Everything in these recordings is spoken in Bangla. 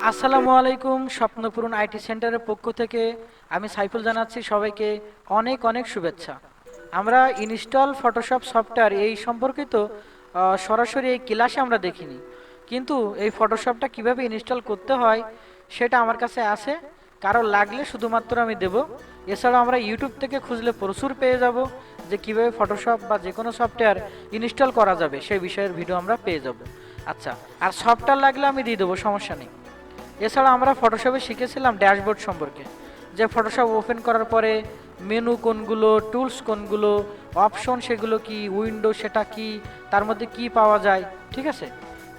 আসসালামু আলাইকুম। স্বপ্নপূরণ আইটি সেন্টারের পক্ষ থেকে আমি সাইফুল জানাচ্ছি সবাইকে অনেক অনেক শুভেচ্ছা। আমরা ইনস্টল ফটোশপ সফটওয়্যার এই সম্পর্কিত সরাসরি এই ক্লাসে আমরা দেখিনি, কিন্তু এই ফটোশপটা কিভাবে ইনস্টল করতে হয় সেটা আমার কাছে আছে। কারো লাগলে শুধুমাত্র আমি দেব। এছাড়াও আমরা ইউটিউব থেকে খুঁজলে প্রচুর পেয়ে যাব যে কিভাবে ফটোশপ বা যে কোনো সফটওয়্যার ইনস্টল করা যাবে সেই বিষয়ের ভিডিও আমরা পেয়ে যাব। আচ্ছা, আর সফটওয়্যার লাগলে আমি দিয়ে দেবো, সমস্যা নেই। এছাড়া আমরা ফটোশপে শিখেছিলাম ড্যাশবোর্ড সম্পর্কে, যে ফটোশপ ওপেন করার পরে মেনু কোনগুলো, টুলস কোনগুলো, অপশন সেগুলো কি, উইন্ডো সেটা কি, তার মধ্যে কি পাওয়া যায়, ঠিক আছে।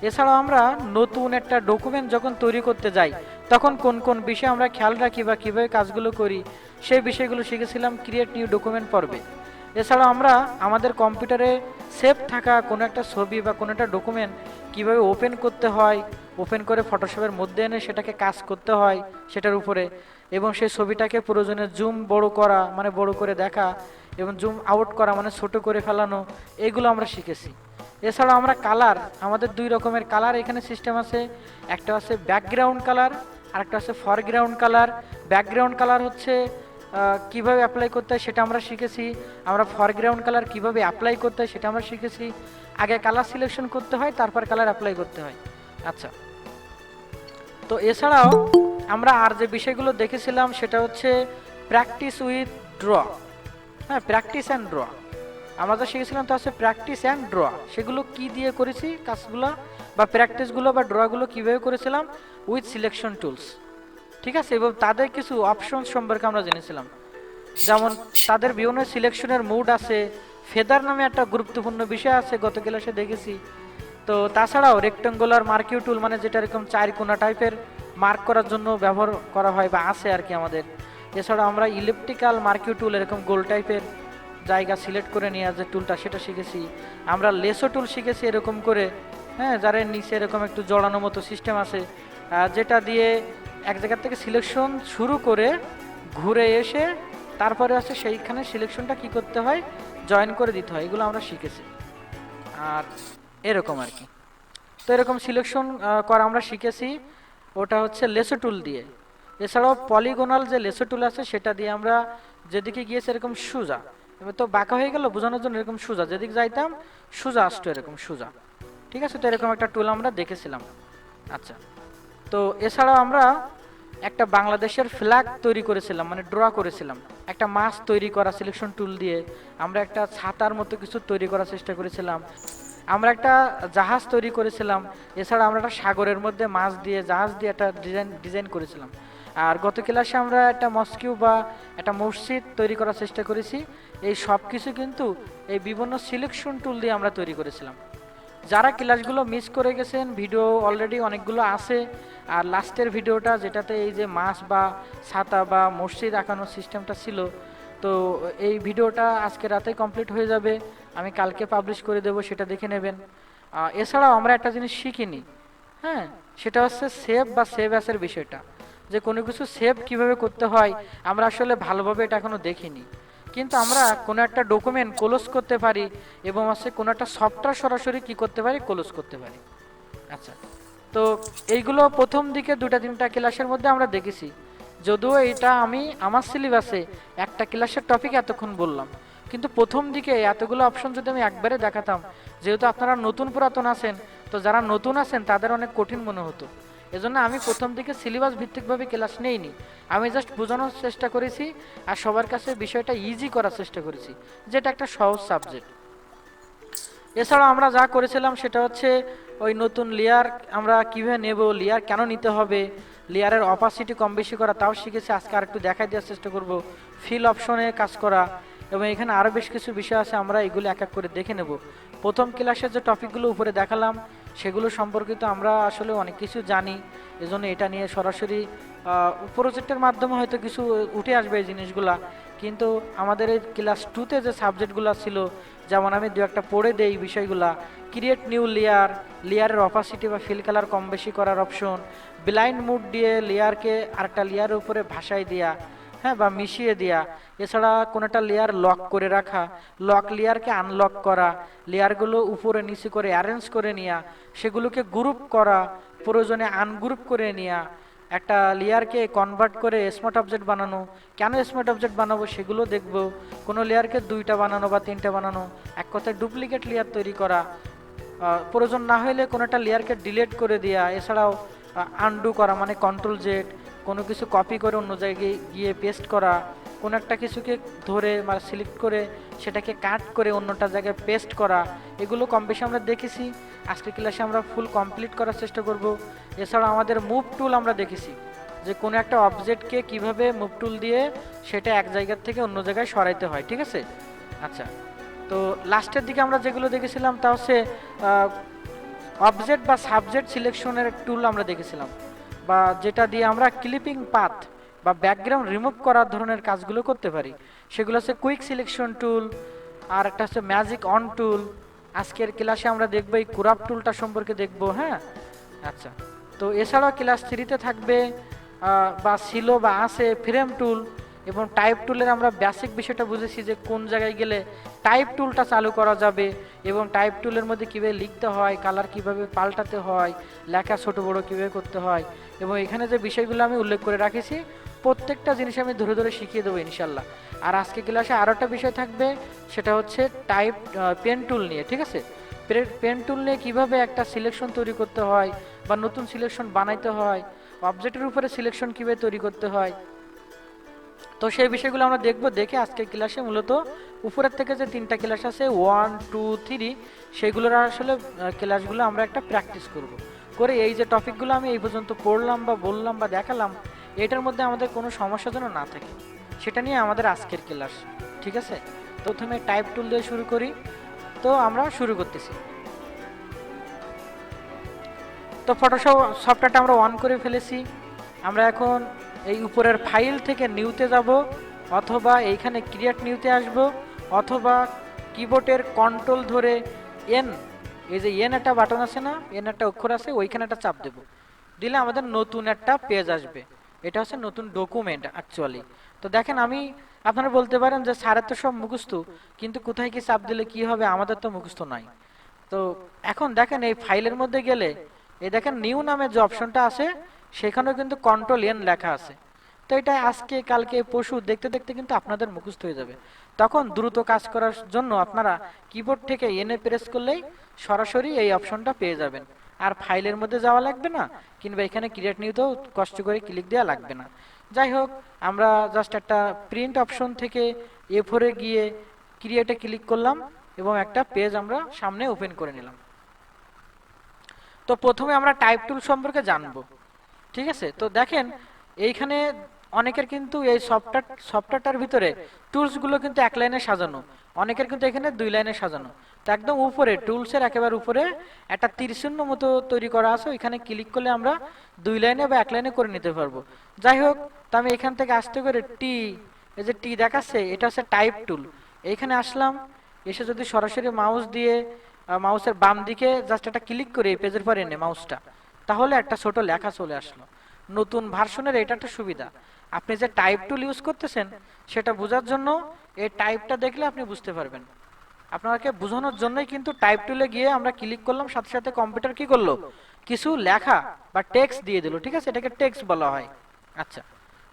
এছাড়াও আমরা নতুন একটা ডকুমেন্ট যখন তৈরি করতে যাই তখন কোন কোন বিষয়ে আমরা খেয়াল রাখি বা কীভাবে কাজগুলো করি সেই বিষয়গুলো শিখেছিলাম ক্রিয়েট নিউ ডকুমেন্ট পর্বে। এছাড়াও আমরা আমাদের কম্পিউটারে সেভ থাকা কোনো একটা ছবি বা কোনো একটা ডকুমেন্ট কীভাবে ওপেন করতে হয়, ওপেন করে ফটোশপের মধ্যে এনে সেটাকে কাজ করতে হয় সেটার উপরে, এবং সেই ছবিটাকে প্রয়োজনে জুম বড় করা মানে বড় করে দেখা, এবং জুম আউট করা মানে ছোট করে ফেলানো, এগুলো আমরা শিখেছি। এছাড়াও আমরা কালার, আমাদের দুই রকমের কালার এখানে সিস্টেম আছে। একটা আছে ব্যাকগ্রাউন্ড কালার আর একটা আছে ফরগ্রাউন্ড কালার। ব্যাকগ্রাউন্ড কালার হচ্ছে কিভাবে অ্যাপ্লাই করতে হয় সেটা আমরা শিখেছি। আমরা ফরগ্রাউন্ড কালার কিভাবে অ্যাপ্লাই করতে হয় সেটা আমরা শিখেছি। আগে কালার সিলেকশন করতে হয়, তারপর কালার অ্যাপ্লাই করতে হয়। আচ্ছা, তো এছাড়াও আমরা আর যে বিষয়গুলো দেখেছিলাম সেটা হচ্ছে প্র্যাকটিস উইথ ড্র। হ্যাঁ, প্র্যাকটিস অ্যান্ড ড্র আমরা যা শিখেছিলাম তা হচ্ছে প্র্যাকটিস অ্যান্ড ড্র। সেগুলো কি দিয়ে করেছি কাজগুলো বা প্র্যাকটিসগুলো বা ড্রগুলো কীভাবে করেছিলাম, উইথ সিলেকশন টুলস, ঠিক আছে। এবং তাদের কিছু অপশন সম্পর্কে আমরা জেনেছিলাম, যেমন তাদের বিভিন্ন সিলেকশনের মুড আছে। ফেদার নামে একটা গুরুত্বপূর্ণ বিষয় আছে, গত ক্লাসে দেখেছি। তো তাছাড়াও রেক্টাঙ্গুলার মার্কিউ টুল, মানে যেটা এরকম চার কোনা টাইপের মার্ক করার জন্য ব্যবহার করা হয় বা আছে আর কি আমাদের। এছাড়াও আমরা ইলেকট্রিক্যাল মার্কিউ টুল, এরকম গোল টাইপের জায়গা সিলেক্ট করে নেওয়া যে টুলটা, সেটা শিখেছি। আমরা লেসো টুল শিখেছি এরকম করে, হ্যাঁ, যার নিচে এরকম একটু জড়ানো মতো সিস্টেম আছে, যেটা দিয়ে এক জায়গা থেকে সিলেকশন শুরু করে ঘুরে এসে তারপরে আছে সেইখানে সিলেকশনটা কি করতে হয়, জয়েন করে দিতে হয়। এগুলো আমরা শিখেছি। আর এরকম আর কি। তো এরকম সিলেকশন করা আমরা শিখেছি, ওটা হচ্ছে লেসো টুল দিয়ে। এছাড়াও পলিগোনাল যে লেসো টুল আছে সেটা দিয়ে আমরা যেদিকে গিয়েছে এরকম সোজা, এবার তো বাঁকা হয়ে গেল বোঝানোর জন্য, এরকম সোজা যেদিকে যাইতাম সোজা আসতো, এরকম সোজা, ঠিক আছে। তো এরকম একটা টুল আমরা দেখেছিলাম। আচ্ছা, তো এছাড়াও আমরা একটা বাংলাদেশের ফ্ল্যাগ তৈরি করেছিলাম, মানে ড্র করেছিলাম। একটা মাছ তৈরি করা সিলেকশন টুল দিয়ে আমরা একটা ছাতার মতো কিছু তৈরি করার চেষ্টা করেছিলাম। আমরা একটা জাহাজ তৈরি করেছিলাম। এছাড়া আমরা একটা সাগরের মধ্যে মাছ দিয়ে জাহাজ দিয়ে একটা ডিজাইন করেছিলাম। আর গত ক্লাসে আমরা একটা মস্কিউ বা একটা মসজিদ তৈরি করার চেষ্টা করেছি। এই সব কিছু কিন্তু এই বিভিন্ন সিলেকশন টুল দিয়ে আমরা তৈরি করেছিলাম। যারা ক্লাসগুলো মিস করে গেছেন, ভিডিও অলরেডি অনেকগুলো আছে। আর লাস্টের ভিডিওটা যেটাতে এই যে মাছ বা ছাতা বা মসজিদ আঁকানোর সিস্টেমটা ছিল, তো এই ভিডিওটা আজকে রাতে কমপ্লিট হয়ে যাবে, আমি কালকে পাবলিশ করে দেবো, সেটা দেখে নেবেন। এছাড়াও আমরা একটা জিনিস শিখিনি, হ্যাঁ, সেটা হচ্ছে সেভ বা সেভ অ্যাসের বিষয়টা, যে কোনো কিছু সেভ কিভাবে করতে হয় আমরা আসলে ভালোভাবে এটা এখনো দেখিনি। কিন্তু আমরা কোনো একটা ডকুমেন্ট ক্লোজ করতে পারি এবং হচ্ছে কোনো একটা সফটওয়্যার সরাসরি কি করতে পারি, ক্লোজ করতে পারি। আচ্ছা, তো এইগুলো প্রথম দিকে দুটা তিনটা ক্লাসের মধ্যে আমরা দেখেছি, যদিও এটা আমি আমার সিলেবাসে একটা ক্লাসের টপিক এতক্ষণ বললাম, কিন্তু প্রথম দিকে এতগুলো অপশন যদি আমি একবারে দেখাতাম, যেহেতু আপনারা নতুন পুরাতন আছেন, তো যারা নতুন আছেন তাদের অনেক কঠিন মনে হতো। এজন্য আমি প্রথম দিকে সিলেবাস ভিত্তিকভাবে ক্লাস নেইনি, আমি জাস্ট বোঝানোর চেষ্টা করেছি আর সবার কাছে বিষয়টা ইজি করার চেষ্টা করেছি, যেটা একটা সহজ সাবজেক্ট। এছাড়া আমরা যা করেছিলাম সেটা হচ্ছে ওই নতুন লেয়ার আমরা কীভাবে নেব, লেয়ার কেন নিতে হবে, লেয়ারের অপাসিটি কম বেশি করা, তাও শিখেছি। আজকে আরেকটু দেখাই দেওয়ার চেষ্টা করব, ফিল অপশনে কাজ করা, এবং এখানে আরও বেশ কিছু বিষয় আছে, আমরা এগুলো এক এক করে দেখে নেব। প্রথম ক্লাসের যে টপিকগুলো উপরে দেখালাম সেগুলো সম্পর্কিত আমরা আসলে অনেক কিছু জানি, এজন্য এটা নিয়ে সরাসরি প্রজেক্টের মাধ্যমে হয়তো কিছু উঠে আসবে এই জিনিসগুলা। কিন্তু আমাদের এই ক্লাস টুতে যে সাবজেক্টগুলো ছিল, যেমন আমি দু একটা পড়ে দেই বিষয়গুলা, ক্রিয়েট নিউ লেয়ার, লেয়ারের অপাসিটি বা ফিল কালার কম বেশি করার অপশন, ব্লাইন্ড মুড দিয়ে লেয়ারকে আরেকটা লেয়ারের উপরে ভাসায় দেওয়া, হ্যাঁ, বা মিশিয়ে দেওয়া। এছাড়া কোনো একটা লেয়ার লক করে রাখা, লক লেয়ারকে আনলক করা, লেয়ারগুলো উপরে নিচে করে অ্যারেঞ্জ করে নেওয়া, সেগুলোকে গ্রুপ করা, প্রয়োজনে আনগ্রুপ করে নেওয়া, একটা লেয়ারকে কনভার্ট করে স্মার্ট অবজেক্ট বানানো। কেন স্মার্ট অবজেক্ট বানাবো সেগুলো দেখব। কোনো লেয়ারকে দুইটা বানানো বা তিনটা বানানো, এক কথায় ডুপ্লিকেট লেয়ার তৈরি করা, প্রয়োজন না হলে কোনো একটা লেয়ারকে ডিলিট করে দেওয়া। এছাড়াও আনডু করা মানে কন্ট্রোল জেড, কোনো কিছু কপি করে অন্য জায়গায় গিয়ে পেস্ট করা, কোনো একটা কিছুকে ধরে মানে সিলেক্ট করে সেটাকে কাট করে অন্যটা জায়গায় পেস্ট করা, এগুলো কম বেশি আমরা দেখেছি। আজকের ক্লাসে আমরা ফুল কমপ্লিট করার চেষ্টা করব। এছাড়া আমাদের মুভ টুল আমরা দেখেছি, যে কোনো একটা অবজেক্টকে কিভাবে মুভ টুল দিয়ে সেটা এক জায়গা থেকে অন্য জায়গায় সরাইতে হয়, ঠিক আছে। আচ্ছা, তো লাস্টের দিকে আমরা যেগুলো দেখেছিলাম তা হচ্ছে অবজেক্ট বা সাবজেক্ট সিলেকশনের টুল আমরা দেখেছিলাম, বা যেটা দিয়ে আমরা ক্লিপিং পাথ বা ব্যাকগ্রাউন্ড রিমুভ করার ধরনের কাজগুলো করতে পারি। সেগুলো হচ্ছে কুইক সিলেকশন টুল, আর একটা হচ্ছে ম্যাজিক অন টুল। আজকের ক্লাসে আমরা দেখবো এই কুরাপ টুলটা সম্পর্কে দেখবো। হ্যাঁ, আচ্ছা, তো এছাড়াও ক্লাস 3-তে থাকবে বা ছিল বা আছে ফ্রেম টুল এবং টাইপ টুলের আমরা বেসিক বিষয়টা বুঝেছি, যে কোন জায়গায় গেলে টাইপ টুলটা চালু করা যাবে এবং টাইপ টুলের মধ্যে কীভাবে লিখতে হয়, কালার কিভাবে পাল্টাতে হয়, লেখা ছোট বড় কীভাবে করতে হয়, এবং এখানে যে বিষয়গুলো আমি উল্লেখ করে রাখেছি প্রত্যেকটা জিনিস আমি ধরে ধরে শিখিয়ে দেবো ইনশাল্লাহ। আর আজকে ক্লাসে আরও একটা বিষয় থাকবে, সেটা হচ্ছে টাইপ পেন টুল নিয়ে, ঠিক আছে। পেন টুল নিয়ে কীভাবে একটা সিলেকশন তৈরি করতে হয় বা নতুন সিলেকশন বানাইতে হয়, অবজেক্টের উপরে সিলেকশন কীভাবে তৈরি করতে হয়, তো সেই বিষয়গুলো আমরা দেখব। দেখে আজকের ক্লাসে মূলত উপরের থেকে যে 3টা ক্লাস আছে 1, 2, 3, সেগুলোর আসলে ক্লাসগুলো আমরা একটা প্র্যাকটিস করব করে এই যে টপিকগুলো আমি এই পর্যন্ত পড়লাম বা বললাম বা দেখালাম, এটার মধ্যে আমাদের কোনো সমস্যা যেন না থাকে, সেটা নিয়ে আমাদের আজকের ক্লাস, ঠিক আছে। প্রথমে টাইপ টুল দিয়ে শুরু করি। তো আমরা শুরু করতেছি। তো ফটোশপ সফটওয়্যারটা আমরা অন করে ফেলেছি। আমরা এখন এই উপরের ফাইল থেকে নিউতে যাব, অথবা এইখানে ক্রিয়েট নিউতে আসব, অথবা কিবোর্ডের কন্ট্রোল ধরে এন, এই যে এন একটা বাটন আছে না, এন একটা অক্ষর আছে, ওইখানে একটা চাপ দেব, দিলে আমাদের নতুন একটা পেজ আসবে। এটা হচ্ছে নতুন ডকুমেন্ট অ্যাকচুয়ালি। তো দেখেন, আমি আপনারা বলতে পারেন যে স্যারের তো সব মুখস্থ, কিন্তু কোথায় কি চাপ দিলে কি হবে, আমাদের তো মুখস্থ নাই। তো এখন দেখেন এই ফাইলের মধ্যে গেলে এই দেখেন নিউ নামের যে অপশনটা আছে সেখানেও কিন্তু কন্ট্রোল এন লেখা আছে। তো এটা আজকে কালকে পরশু দেখতে দেখতে কিন্তু আপনাদের মুখস্থ হয়ে যাবে। তখন দ্রুত কাজ করার জন্য আপনারা কিবোর্ড থেকে এনে প্রেস করলেই সরাসরি এই অপশনটা পেয়ে যাবেন, আর ফাইলের মধ্যে যাওয়া লাগবে না, কিংবা এখানে ক্রিয়েট নিউতেও কষ্ট করে ক্লিক দেওয়া লাগবে না। যাই হোক, আমরা জাস্ট একটা প্রিন্ট অপশন থেকে এ4 গিয়ে ক্রিয়েটে ক্লিক করলাম এবং একটা পেজ আমরা সামনে ওপেন করে নিলাম। তো প্রথমে আমরা টাইপ টুল সম্পর্কে জানবো, ঠিক আছে। তো দেখেন এইখানে অনেকের কিন্তু এই সফটওয়্যারটার ভিতরে টুলসগুলো কিন্তু এক লাইনে সাজানো, অনেকের কিন্তু এখানে 2 লাইনে সাজানো। তো একদম উপরে টুলসের একেবারে উপরে একটা তীরচিহ্ন মতো তৈরি করা আছে, ওইখানে ক্লিক করলে আমরা 2 লাইনে বা 1 লাইনে করে নিতে পারবো। যাই হোক, তো আমি এখান থেকে আসতে করে টি, এই যে টি দেখাচ্ছে এটা হচ্ছে টাইপ টুল। এইখানে আসলাম, এসে যদি সরাসরি মাউস দিয়ে মাউসের বাম দিকে জাস্ট একটা ক্লিক করে এই পেজের পর এনে মাউসটা, তাহলে একটা ছোট লেখা চলে আসলো। নতুন ভার্সনের এটা একটা সুবিধা, আপনি যে টাইপ টুল ইউজ করতেছেন সেটা বোঝার জন্য এই টাইপটা দেখলে আপনি বুঝতে পারবেন। আপনাকে বোঝানোর জন্যই কিন্তু টাইপ টুলে গিয়ে আমরা ক্লিক করলাম, সাথে সাথে কম্পিউটার কি করলো, কিছু লেখা বা টেক্সট দিয়ে দিল, ঠিক আছে, এটাকে টেক্সট বলা হয়। আচ্ছা,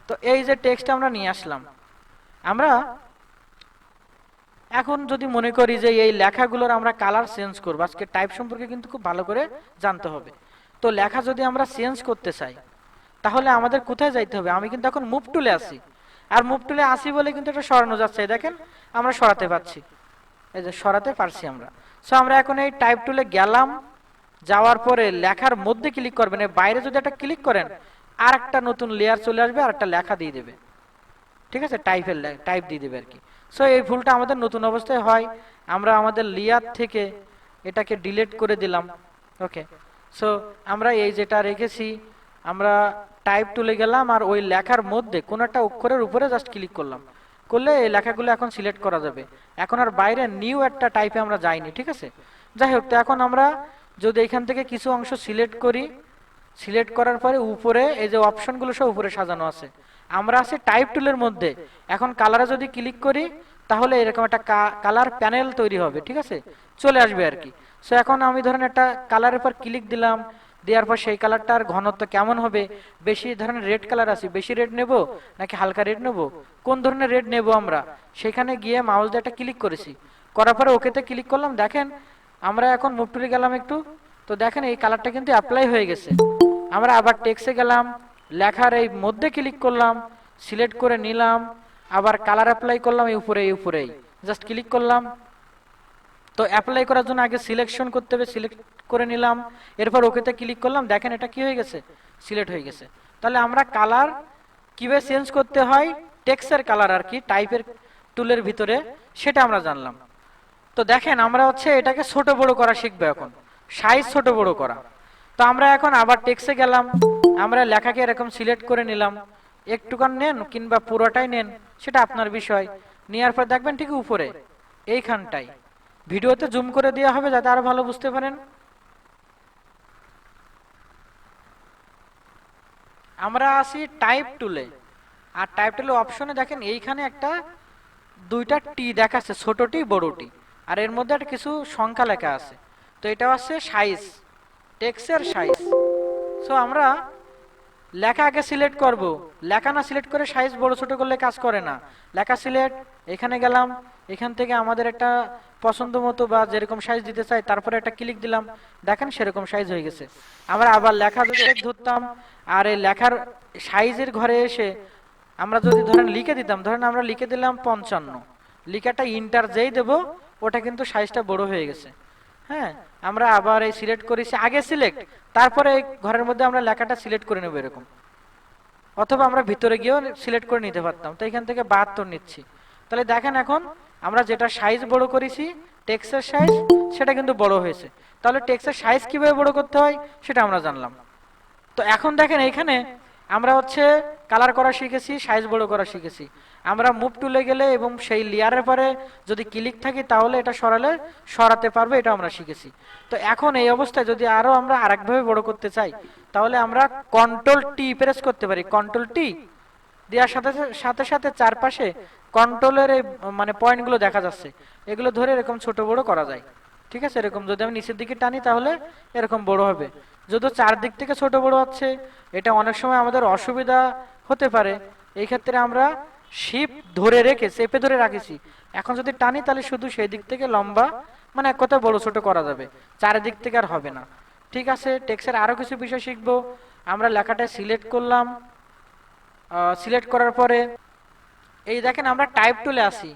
তো এই যে টেক্সট আমরা নিয়ে আসলাম, আমরা এখন যদি মনে করি যে এই লেখাগুলোর আমরা কালার চেঞ্জ করবো, আজকে টাইপ সম্পর্কে কিন্তু খুব ভালো করে জানতে হবে। তো লেখা যদি আমরা চেঞ্জ করতে চাই তাহলে আমাদের কোথায় যাইতে হবে, আমি কিন্তু এখন মুভ টুলে আছি, আর মুভ টুলে আসি বলে কিন্তু এটা সরানো যাচ্ছে, দেখেন আমরা সরাতে পারছি, এই যে সরাতে পারছি আমরা। সো আমরা এখন এই টাইপ টুলে গেলাম, যাওয়ার পরে লেখার মধ্যে ক্লিক করবেন, বাইরে যদি একটা ক্লিক করেন আর একটা নতুন লেয়ার চলে আসবে আর একটা লেখা দিয়ে দেবে, ঠিক আছে, টাইপ দিয়ে দেবে আর কি। সো এই ভুলটা আমাদের নতুন অবস্থায় হয়, আমরা আমাদের লেয়ার থেকে এটাকে ডিলিট করে দিলাম। ওকে, সো আমরা এই যেটা রেখেছি, আমরা টাইপ টুলে গেলাম আর ওই লেখার মধ্যে কোন একটা অক্ষরের উপরে জাস্ট ক্লিক করলাম, করলে এই লেখাগুলো এখন সিলেক্ট করা যাবে। এখন আর বাইরে নিউ একটা টাইপে আমরা যাইনি, ঠিক আছে। যাই হোক, তো এখন আমরা যদি এখান থেকে কিছু অংশ সিলেক্ট করি, সিলেক্ট করার পরে উপরে এই যে অপশনগুলো সব উপরে সাজানো আছে, আমরা আছি টাইপ টুলের মধ্যে। এখন কালারে যদি ক্লিক করি তাহলে এরকম একটা কালার প্যানেল তৈরি হবে, ঠিক আছে, চলে আসবে আর কি। সো এখন আমি ধরেন একটা কালারের উপর ক্লিক দিলাম, দেওয়ার পর সেই কালারটার ঘনত্ব কেমন হবে, বেশি ধরেন রেড কালার আছে, বেশি রেড নেব নাকি হালকা রেড নেব, কোন ধরনের রেড নেব আমরা, সেখানে গিয়ে মাউস দিয়ে একটা ক্লিক করেছি, করার পরে ওকেতে ক্লিক করলাম। দেখেন আমরা এখন মুভ টুলে গেলাম একটু, তো দেখেন এই কালারটা কিন্তু অ্যাপ্লাই হয়ে গেছে। আমরা আবার টেক্সটে গেলাম, লেখার এই মধ্যে ক্লিক করলাম, সিলেক্ট করে নিলাম, আবার কালার অ্যাপ্লাই করলাম এই উপরেই জাস্ট ক্লিক করলাম। তো অ্যাপ্লাই করার জন্য আগে সিলেকশন করতে হবে, সিলেক্ট করে নিলাম, এরপর ওকেতে ক্লিক করলাম, দেখেন এটা কি হয়ে গেছে, সিলেক্ট হয়ে গেছে। তাহলে আমরা কালার কিভাবে চেঞ্জ করতে হয়, টেক্সটের কালার আর কি টাইপের টুলের ভিতরে, সেটা আমরা জানলাম। তো দেখেন আমরা হচ্ছে এটাকে ছোট বড় করা শিখবো এখন, সাইজ ছোট বড় করা। তো আমরা এখন আবার টেক্সটে গেলাম, আমরা লেখাকে এরকম সিলেক্ট করে নিলাম, একটুখান নেন কিংবা পুরোটাই নেন, সেটা আপনার বিষয়। নেওয়ার পর দেখবেন ঠিক উপরে এইখানটাই, ভিডিওতে জুম করে দেওয়া হবে যাতে আরো ভালো বুঝতে পারেন। আমরা আসি টাইপ টুলে, আর টাইপ টুলে অপশনে দেখেন এইখানে একটা দুইটা টি দেখাচ্ছে, ছোট টি বড় টি, আর এর মধ্যে একটা কিছু সংখ্যা লেখা আছে। তো এটা হচ্ছে সাইজ, টেক্সটের সাইজ। সো আমরা লেখা আগে সিলেক্ট করব, লেখা না সিলেক্ট করে সাইজ বড় ছোট করলে কাজ করে না। লেখা সিলেক্ট, এখানে গেলাম, এখান থেকে আমাদের একটা পছন্দ মতো বা যেরকম সাইজ দিতে চাই তারপরে একটা ক্লিক দিলাম, দেখেন সেরকম সাইজ হয়ে গেছে। আমরা আবার লেখা যদি ধরতাম আর এই লেখার সাইজের ঘরে এসে আমরা যদি ধরেন লিখে দিতাম, ধরেন আমরা লিখে দিলাম 55, লিখাটা ইন্টার যেই দেবো ওটা কিন্তু সাইজটা বড় হয়ে গেছে। হ্যাঁ, আমরা আবার এই সিলেক্ট করেছি, আগে সিলেক্ট তারপরে এই ঘরের মধ্যে আমরা লেখাটা সিলেক্ট করে নেব এরকম, অথবা আমরা ভিতরে গিয়েও সিলেক্ট করে নিতে পারতাম। তো এখান থেকে 72 নিচ্ছি। তাহলে দেখেন এখন আমরা যেটা সাইজ বড় করেছি টেক্সটের সাইজ, সেটা কিন্তু বড় হয়েছে। তাহলে টেক্সটের সাইজ কিভাবে বড় করতে হয় সেটা আমরা জানলাম। তো এখন দেখেন এইখানে আমরা হচ্ছে কালার করা শিখেছি, সাইজ বড় করা শিখেছি। আমরা মুভ টুলে গেলে এবং সেই লেয়ারের পরে যদি ক্লিক থাকি তাহলে এটা সরাতে পারবে, এটা আমরা শিখেছি। তো এখন এই অবস্থায় যদি আরো আমরা আরেকভাবে বড় করতে চাই তাহলে আমরা কন্ট্রোল টি প্রেস করতে পারি। কন্ট্রোল টি দেওয়ার সাথে সাথে সাথে চারপাশে কন্ট্রোলের এই মানে পয়েন্টগুলো দেখা যাচ্ছে, এগুলো ধরে এরকম ছোট বড় করা যায়। ঠিক আছে, এরকম যদি আমি নিচের দিকে টানি তাহলে এরকম বড় হবে। যদিও চারদিক থেকে ছোট বড় হচ্ছে, এটা অনেক সময় আমাদের অসুবিধা হতে পারে। এই ক্ষেত্রে আমরা শিপ ধরে রেখে চেপে ধরে রাখেছি, এখন যদি টানি তাহলে শুধু সেই দিক থেকে লম্বা মানে এক কথা বড় ছোট করা যাবে, চারিদিক থেকে আর হবে না। ঠিক আছে, টেক্সটের আরো কিছু বিষয় শিখবো। আমরা লেখাটা সিলেক্ট করলাম, সিলেক্ট করার পরে এই দেখেন আমরা টাইপ টুলে আসি,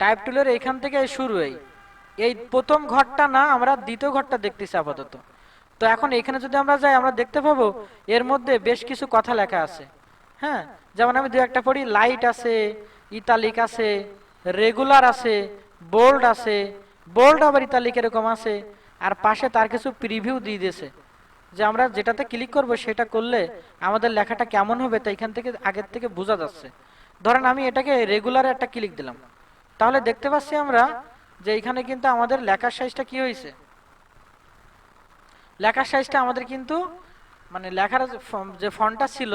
টাইপ টুলের এইখান থেকে শুরু, এই প্রথম ঘরটা না, আমরা দ্বিতীয় ঘরটা দেখতেছি আপাতত। তো এখন এখানে যদি আমরা যাই আমরা দেখতে পাবো এর মধ্যে বেশ কিছু কথা লেখা আছে। হ্যাঁ, যেমন আমি দু একটা পড়ি, লাইট আছে, ইতালিক আছে, রেগুলার আছে, বোল্ড আছে, বোল্ড আবার ইতালিক এরকম আছে, আর পাশে তার কিছু প্রিভিউ দিয়ে দিয়েছে যে আমরা যেটাতে ক্লিক করব সেটা করলে আমাদের লেখাটা কেমন হবে, তো এখান থেকে আগের থেকে বোঝা যাচ্ছে। ধরেন আমি এটাকে রেগুলার একটা ক্লিক দিলাম, তাহলে দেখতে পাচ্ছি আমরা যে এখানে কিন্তু আমাদের লেখার সাইজটা কি হয়েছে, লেখার সাইজটা আমাদের কিন্তু মানে লেখার যে ফন্টটা ছিল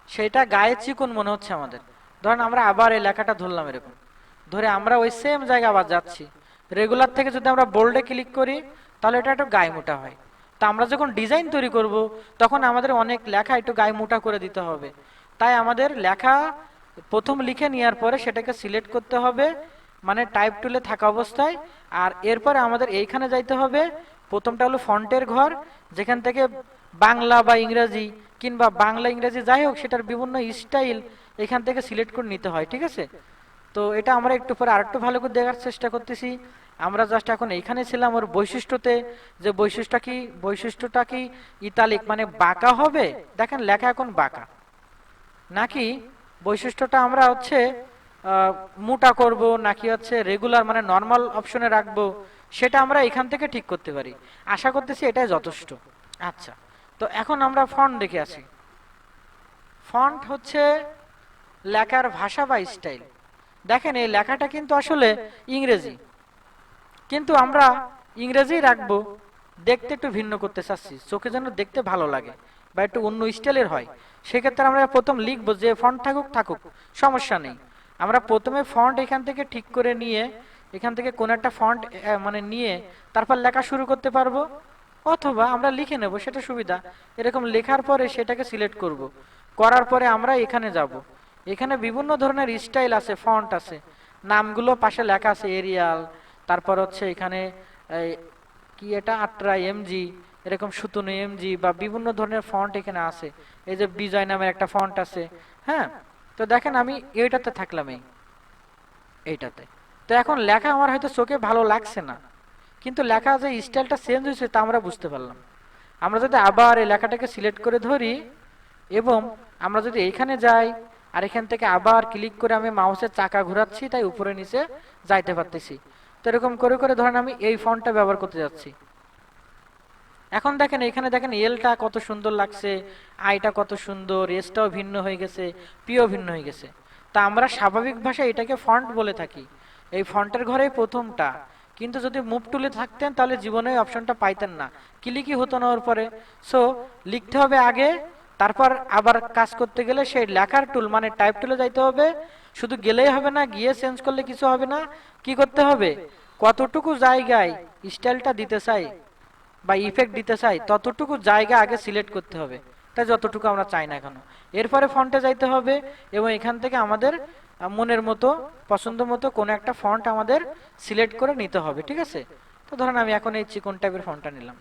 সেটা গায়ে চিকন মনে হচ্ছে আমাদের। ধরেন আমরা আবার এই লেখাটা ধরলাম এরকম, ধরে আমরা ওই সেম জায়গা আবার যাচ্ছি, রেগুলার থেকে যদি আমরা বোল্ডে ক্লিক করি তাহলে এটা একটু গায়ে মোটা হয়। তা আমরা যখন ডিজাইন তৈরি করব তখন আমাদের অনেক লেখা একটু গায়ে মোটা করে দিতে হবে, তাই আমাদের লেখা প্রথম লিখে নেওয়ার পরে সেটাকে সিলেক্ট করতে হবে মানে টাইপ টুলে থাকা অবস্থায়, আর এরপরে আমাদের এইখানে যাইতে হবে। প্রথমটা হলো ফন্টের ঘর, যেখান থেকে বাংলা বা ইংরেজি কিংবা বাংলা ইংরেজি যাই হোক সেটার বিভিন্ন স্টাইল এখান থেকে সিলেক্ট করে নিতে হয়। ঠিক আছে, তো এটা আমরা একটু পরে আরেকটু ভালো করে দেখার চেষ্টা করতেছি। আমরা জাস্ট এখন এইখানে ছিলাম ওর বৈশিষ্ট্যতে, যে বৈশিষ্ট্যটা কি ইতালিক মানে বাঁকা হবে, দেখেন লেখা এখন বাঁকা, নাকি বৈশিষ্ট্যটা আমরা হচ্ছে মোটা করব নাকি হচ্ছে রেগুলার মানে নর্মাল অপশনে রাখবো, সেটা আমরা এখান থেকে ঠিক করতে পারি। আশা করতেছি এটাই যথেষ্ট। আচ্ছা, তো এখন আমরা ফন্ট দেখে আসি। ফন্ট হচ্ছে লেখার ভাষা বা স্টাইল। দেখেন এই লেখাটা কিন্তু আসলে ইংরেজি, কিন্তু আমরা ইংরেজি রাখবো, দেখতে একটু ভিন্ন করতে চাচ্ছি, চোখে যেন দেখতে ভালো লাগে বা একটু অন্য স্টাইলের হয়, সেক্ষেত্রে আমরা প্রথম লিখবো যে ফন্ট থাকুক থাকুক, সমস্যা নেই। আমরা প্রথমে ফন্ট এখান থেকে ঠিক করে নিয়ে এখান থেকে কোন একটা ফন্ট মানে নিয়ে তারপর লেখা শুরু করতে পারবো, অথবা আমরা লিখে নেব, সেটা সুবিধা। এরকম লেখার পরে সেটাকে সিলেক্ট করব, করার পরে আমরা এখানে যাব। এখানে বিভিন্ন ধরনের স্টাইল আছে, ফন্ট আছে, নামগুলো পাশে লেখা আছে, এরিয়াল, তারপর হচ্ছে এখানে এই, কি এটা আট্রা এমজি, এরকম সুতুনি এমজি বা বিভিন্ন ধরনের ফন্ট এখানে আছে। এই যে বিজয় নামের একটা ফন্ট আছে। হ্যাঁ, তো দেখেন আমি এইটাতে থাকলাম, এইটাতে। তো এখন লেখা আমার হয়তো চোখে ভালো লাগছে না, কিন্তু লেখা যে স্টাইলটা চেঞ্জ হয়েছে তা আমরা বুঝতে পারলাম। আমরা যদি আবার এই লেখাটাকে সিলেক্ট করে ধরি এবং আমরা যদি এইখানে যাই আর এখান থেকে আবার ক্লিক করে আমি মাউসের চাকা ঘোরাচ্ছি, তাই উপরে নিচে যাইতে পারতেছি। তো এরকম করে করে ধরেন আমি এই ফন্টটা ব্যবহার করতে যাচ্ছি। এখন দেখেন এখানে দেখেন এলটা কত সুন্দর লাগছে, আইটা কত সুন্দর, এসটাও ভিন্ন হয়ে গেছে, পিও ভিন্ন হয়ে গেছে। তা আমরা স্বাভাবিক ভাষায় এটাকে ফন্ট বলে থাকি, এই ফন্টের ঘরে প্রথমটা। কিন্তু যদি মুভ টুলে থাকতেন তাহলে জীবনে অপশনটা পাইতেন না, ক্লিকই হতো না ওর পরে। সো লিখতে হবে আগে, তারপর আবার কাজ করতে গেলে সেই লেখার টুল মানে টাইপ টুলে যাইতে হবে। শুধু গেলেই হবে না, গিয়ে চেঞ্জ করলে কিছু হবে না, কি করতে হবে, কতটুকু জায়গায় স্টাইলটা দিতে চাই বা ইফেক্ট দিতে চাই ততটুকু জায়গা আগে সিলেক্ট করতে হবে, তাই যতটুকু আমরা চাই না কেন। এরপরে ফন্টে যাইতে হবে এবং এখান থেকে আমাদের মনের মতো পছন্দ মতো কোনো একটা ফন্ট আমাদের সিলেক্ট করে নিতে হবে, ঠিক আছে। তো ধরেন আমি এখন এই চিকন টাইপের ফন্টটা নিলাম।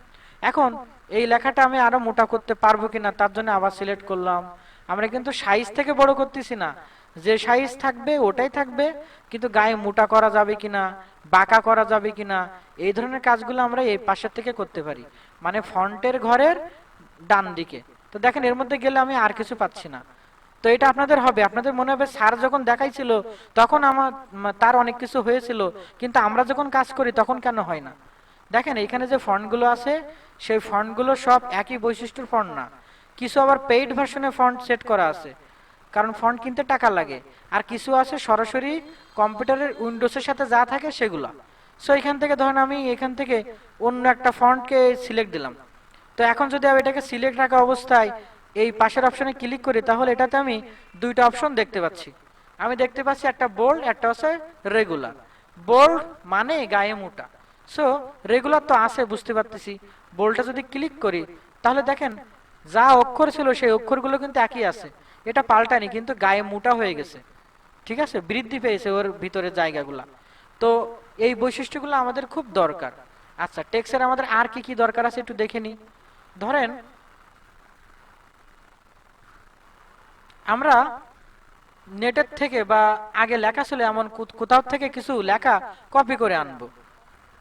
এখন এই লেখাটা আমি আরো মোটা করতে পারবো কিনা তার জন্য আবার সিলেক্ট করলাম। আমরা কিন্তু সাইজ থেকে বড় করতেছি না, যে সাইজ থাকবে ওটাই থাকবে, কিন্তু গায়ে মোটা করা যাবে কিনা, বাঁকা করা যাবে কিনা, এই ধরনের কাজগুলো আমরা এই পাশের থেকে করতে পারি, মানে ফন্টের ঘরের ডান দিকে। তো দেখেন এর মধ্যে গেলে আমি আর কিছু পাচ্ছি না। তো এটা আপনাদের হবে, আপনাদের মনে হবে স্যার যখন দেখাইছিল তখন আমার তার অনেক কিছু হয়েছিল, কিন্তু আমরা যখন কাজ করি তখন কেন হয় না। দেখেন এখানে যে ফন্টগুলো আছে সেই ফন্টগুলো সব একই বৈশিষ্ট্যের ফন্ট না, কিছু আবার পেইড ভার্সনে ফন্ট সেট করা আছে, কারণ ফন্ট কিনতে টাকা লাগে। আর কিছু আছে সরাসরি কম্পিউটারের উইন্ডোজের সাথে যা থাকে সেগুলো। সো এখান থেকে ধরেন আমি এখান থেকে অন্য একটা ফন্টকে সিলেক্ট দিলাম। তো এখন যদি আমি এটাকে সিলেক্ট রাখা অবস্থায় এই পাশের অপশনে ক্লিক করি তাহলে এটাতে আমি দুইটা অপশন দেখতে পাচ্ছি। আমি দেখতে পাচ্ছি একটা বোল্ড, একটা হচ্ছে রেগুলার। বোল্ড মানে গায়ে মোটা, সো রেগুলার তো আছে বুঝতে পারতেছি। বোল্ডটা যদি ক্লিক করি তাহলে দেখেন যা অক্ষর ছিল সেই অক্ষরগুলো কিন্তু একই আছে, এটা পাল্টানি, কিন্তু গায়ে মোটা হয়ে গেছে, ঠিক আছে, বৃদ্ধি পেয়েছে ওর ভিতরের জায়গাগুলা। তো এই বৈশিষ্ট্যগুলো আমাদের খুব দরকার। আচ্ছা, টেক্সের আমাদের আর কি কি দরকার আছে একটু দেখে নিই। ধরেন আমরা নেটের থেকে বা আগে লেখা ছিল এমন কোথাও থেকে কিছু লেখা কপি করে আনবো।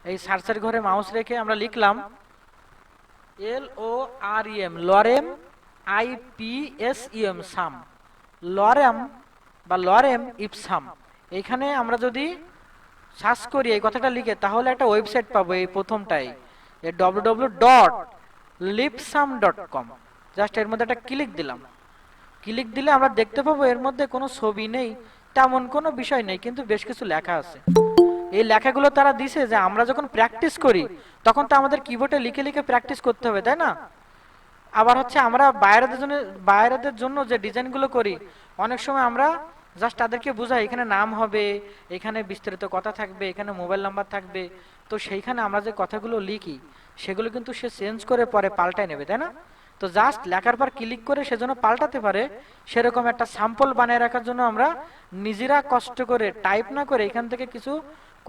এই সার্চের ঘরে মাউস রেখে আমরা লিখলাম LOREM, লরেম, IPSEM, সাম, লরেম বা লরেম ইপসাম। এইখানে আমরা যদি সার্চ করি এই কথাটা লিখে তাহলে একটা ওয়েবসাইট পাবো, এই প্রথমটাই www.lipsam.com। জাস্ট এর মধ্যে একটা ক্লিক দিলাম, ক্লিক দিলে আমরা দেখতে পাবো এর মধ্যে কোনো ছবি নেই, তেমন কোনো বিষয় নেই, কিন্তু বেশ কিছু লেখা আছে। এই লেখাগুলো তারা দিছে যে আমরা যখন প্র্যাকটিস করি তখন তো আমাদের কিবোর্ডে লিখে লিখে প্র্যাকটিস করতে হবে, তাই না। আবার হচ্ছে আমরা বাইরেদের জন্য যে ডিজাইনগুলো করি অনেক সময় আমরা জাস্ট তাদেরকে বুঝাই এখানে নাম হবে, এখানে বিস্তারিত কথা থাকবে, এখানে মোবাইল নাম্বার থাকবে। তো সেইখানে আমরা যে কথাগুলো লিখি সেগুলো কিন্তু সে চেঞ্জ করে পরে পাল্টায় নেবে, তাই না। তো জাস্ট লেখার পর ক্লিক করে সেজন্য পাল্টাতে পারে, সেরকম একটা স্যাম্পল বানিয়ে রাখার জন্য আমরা নিজেরা কষ্ট করে টাইপ না করে এখান থেকে কিছু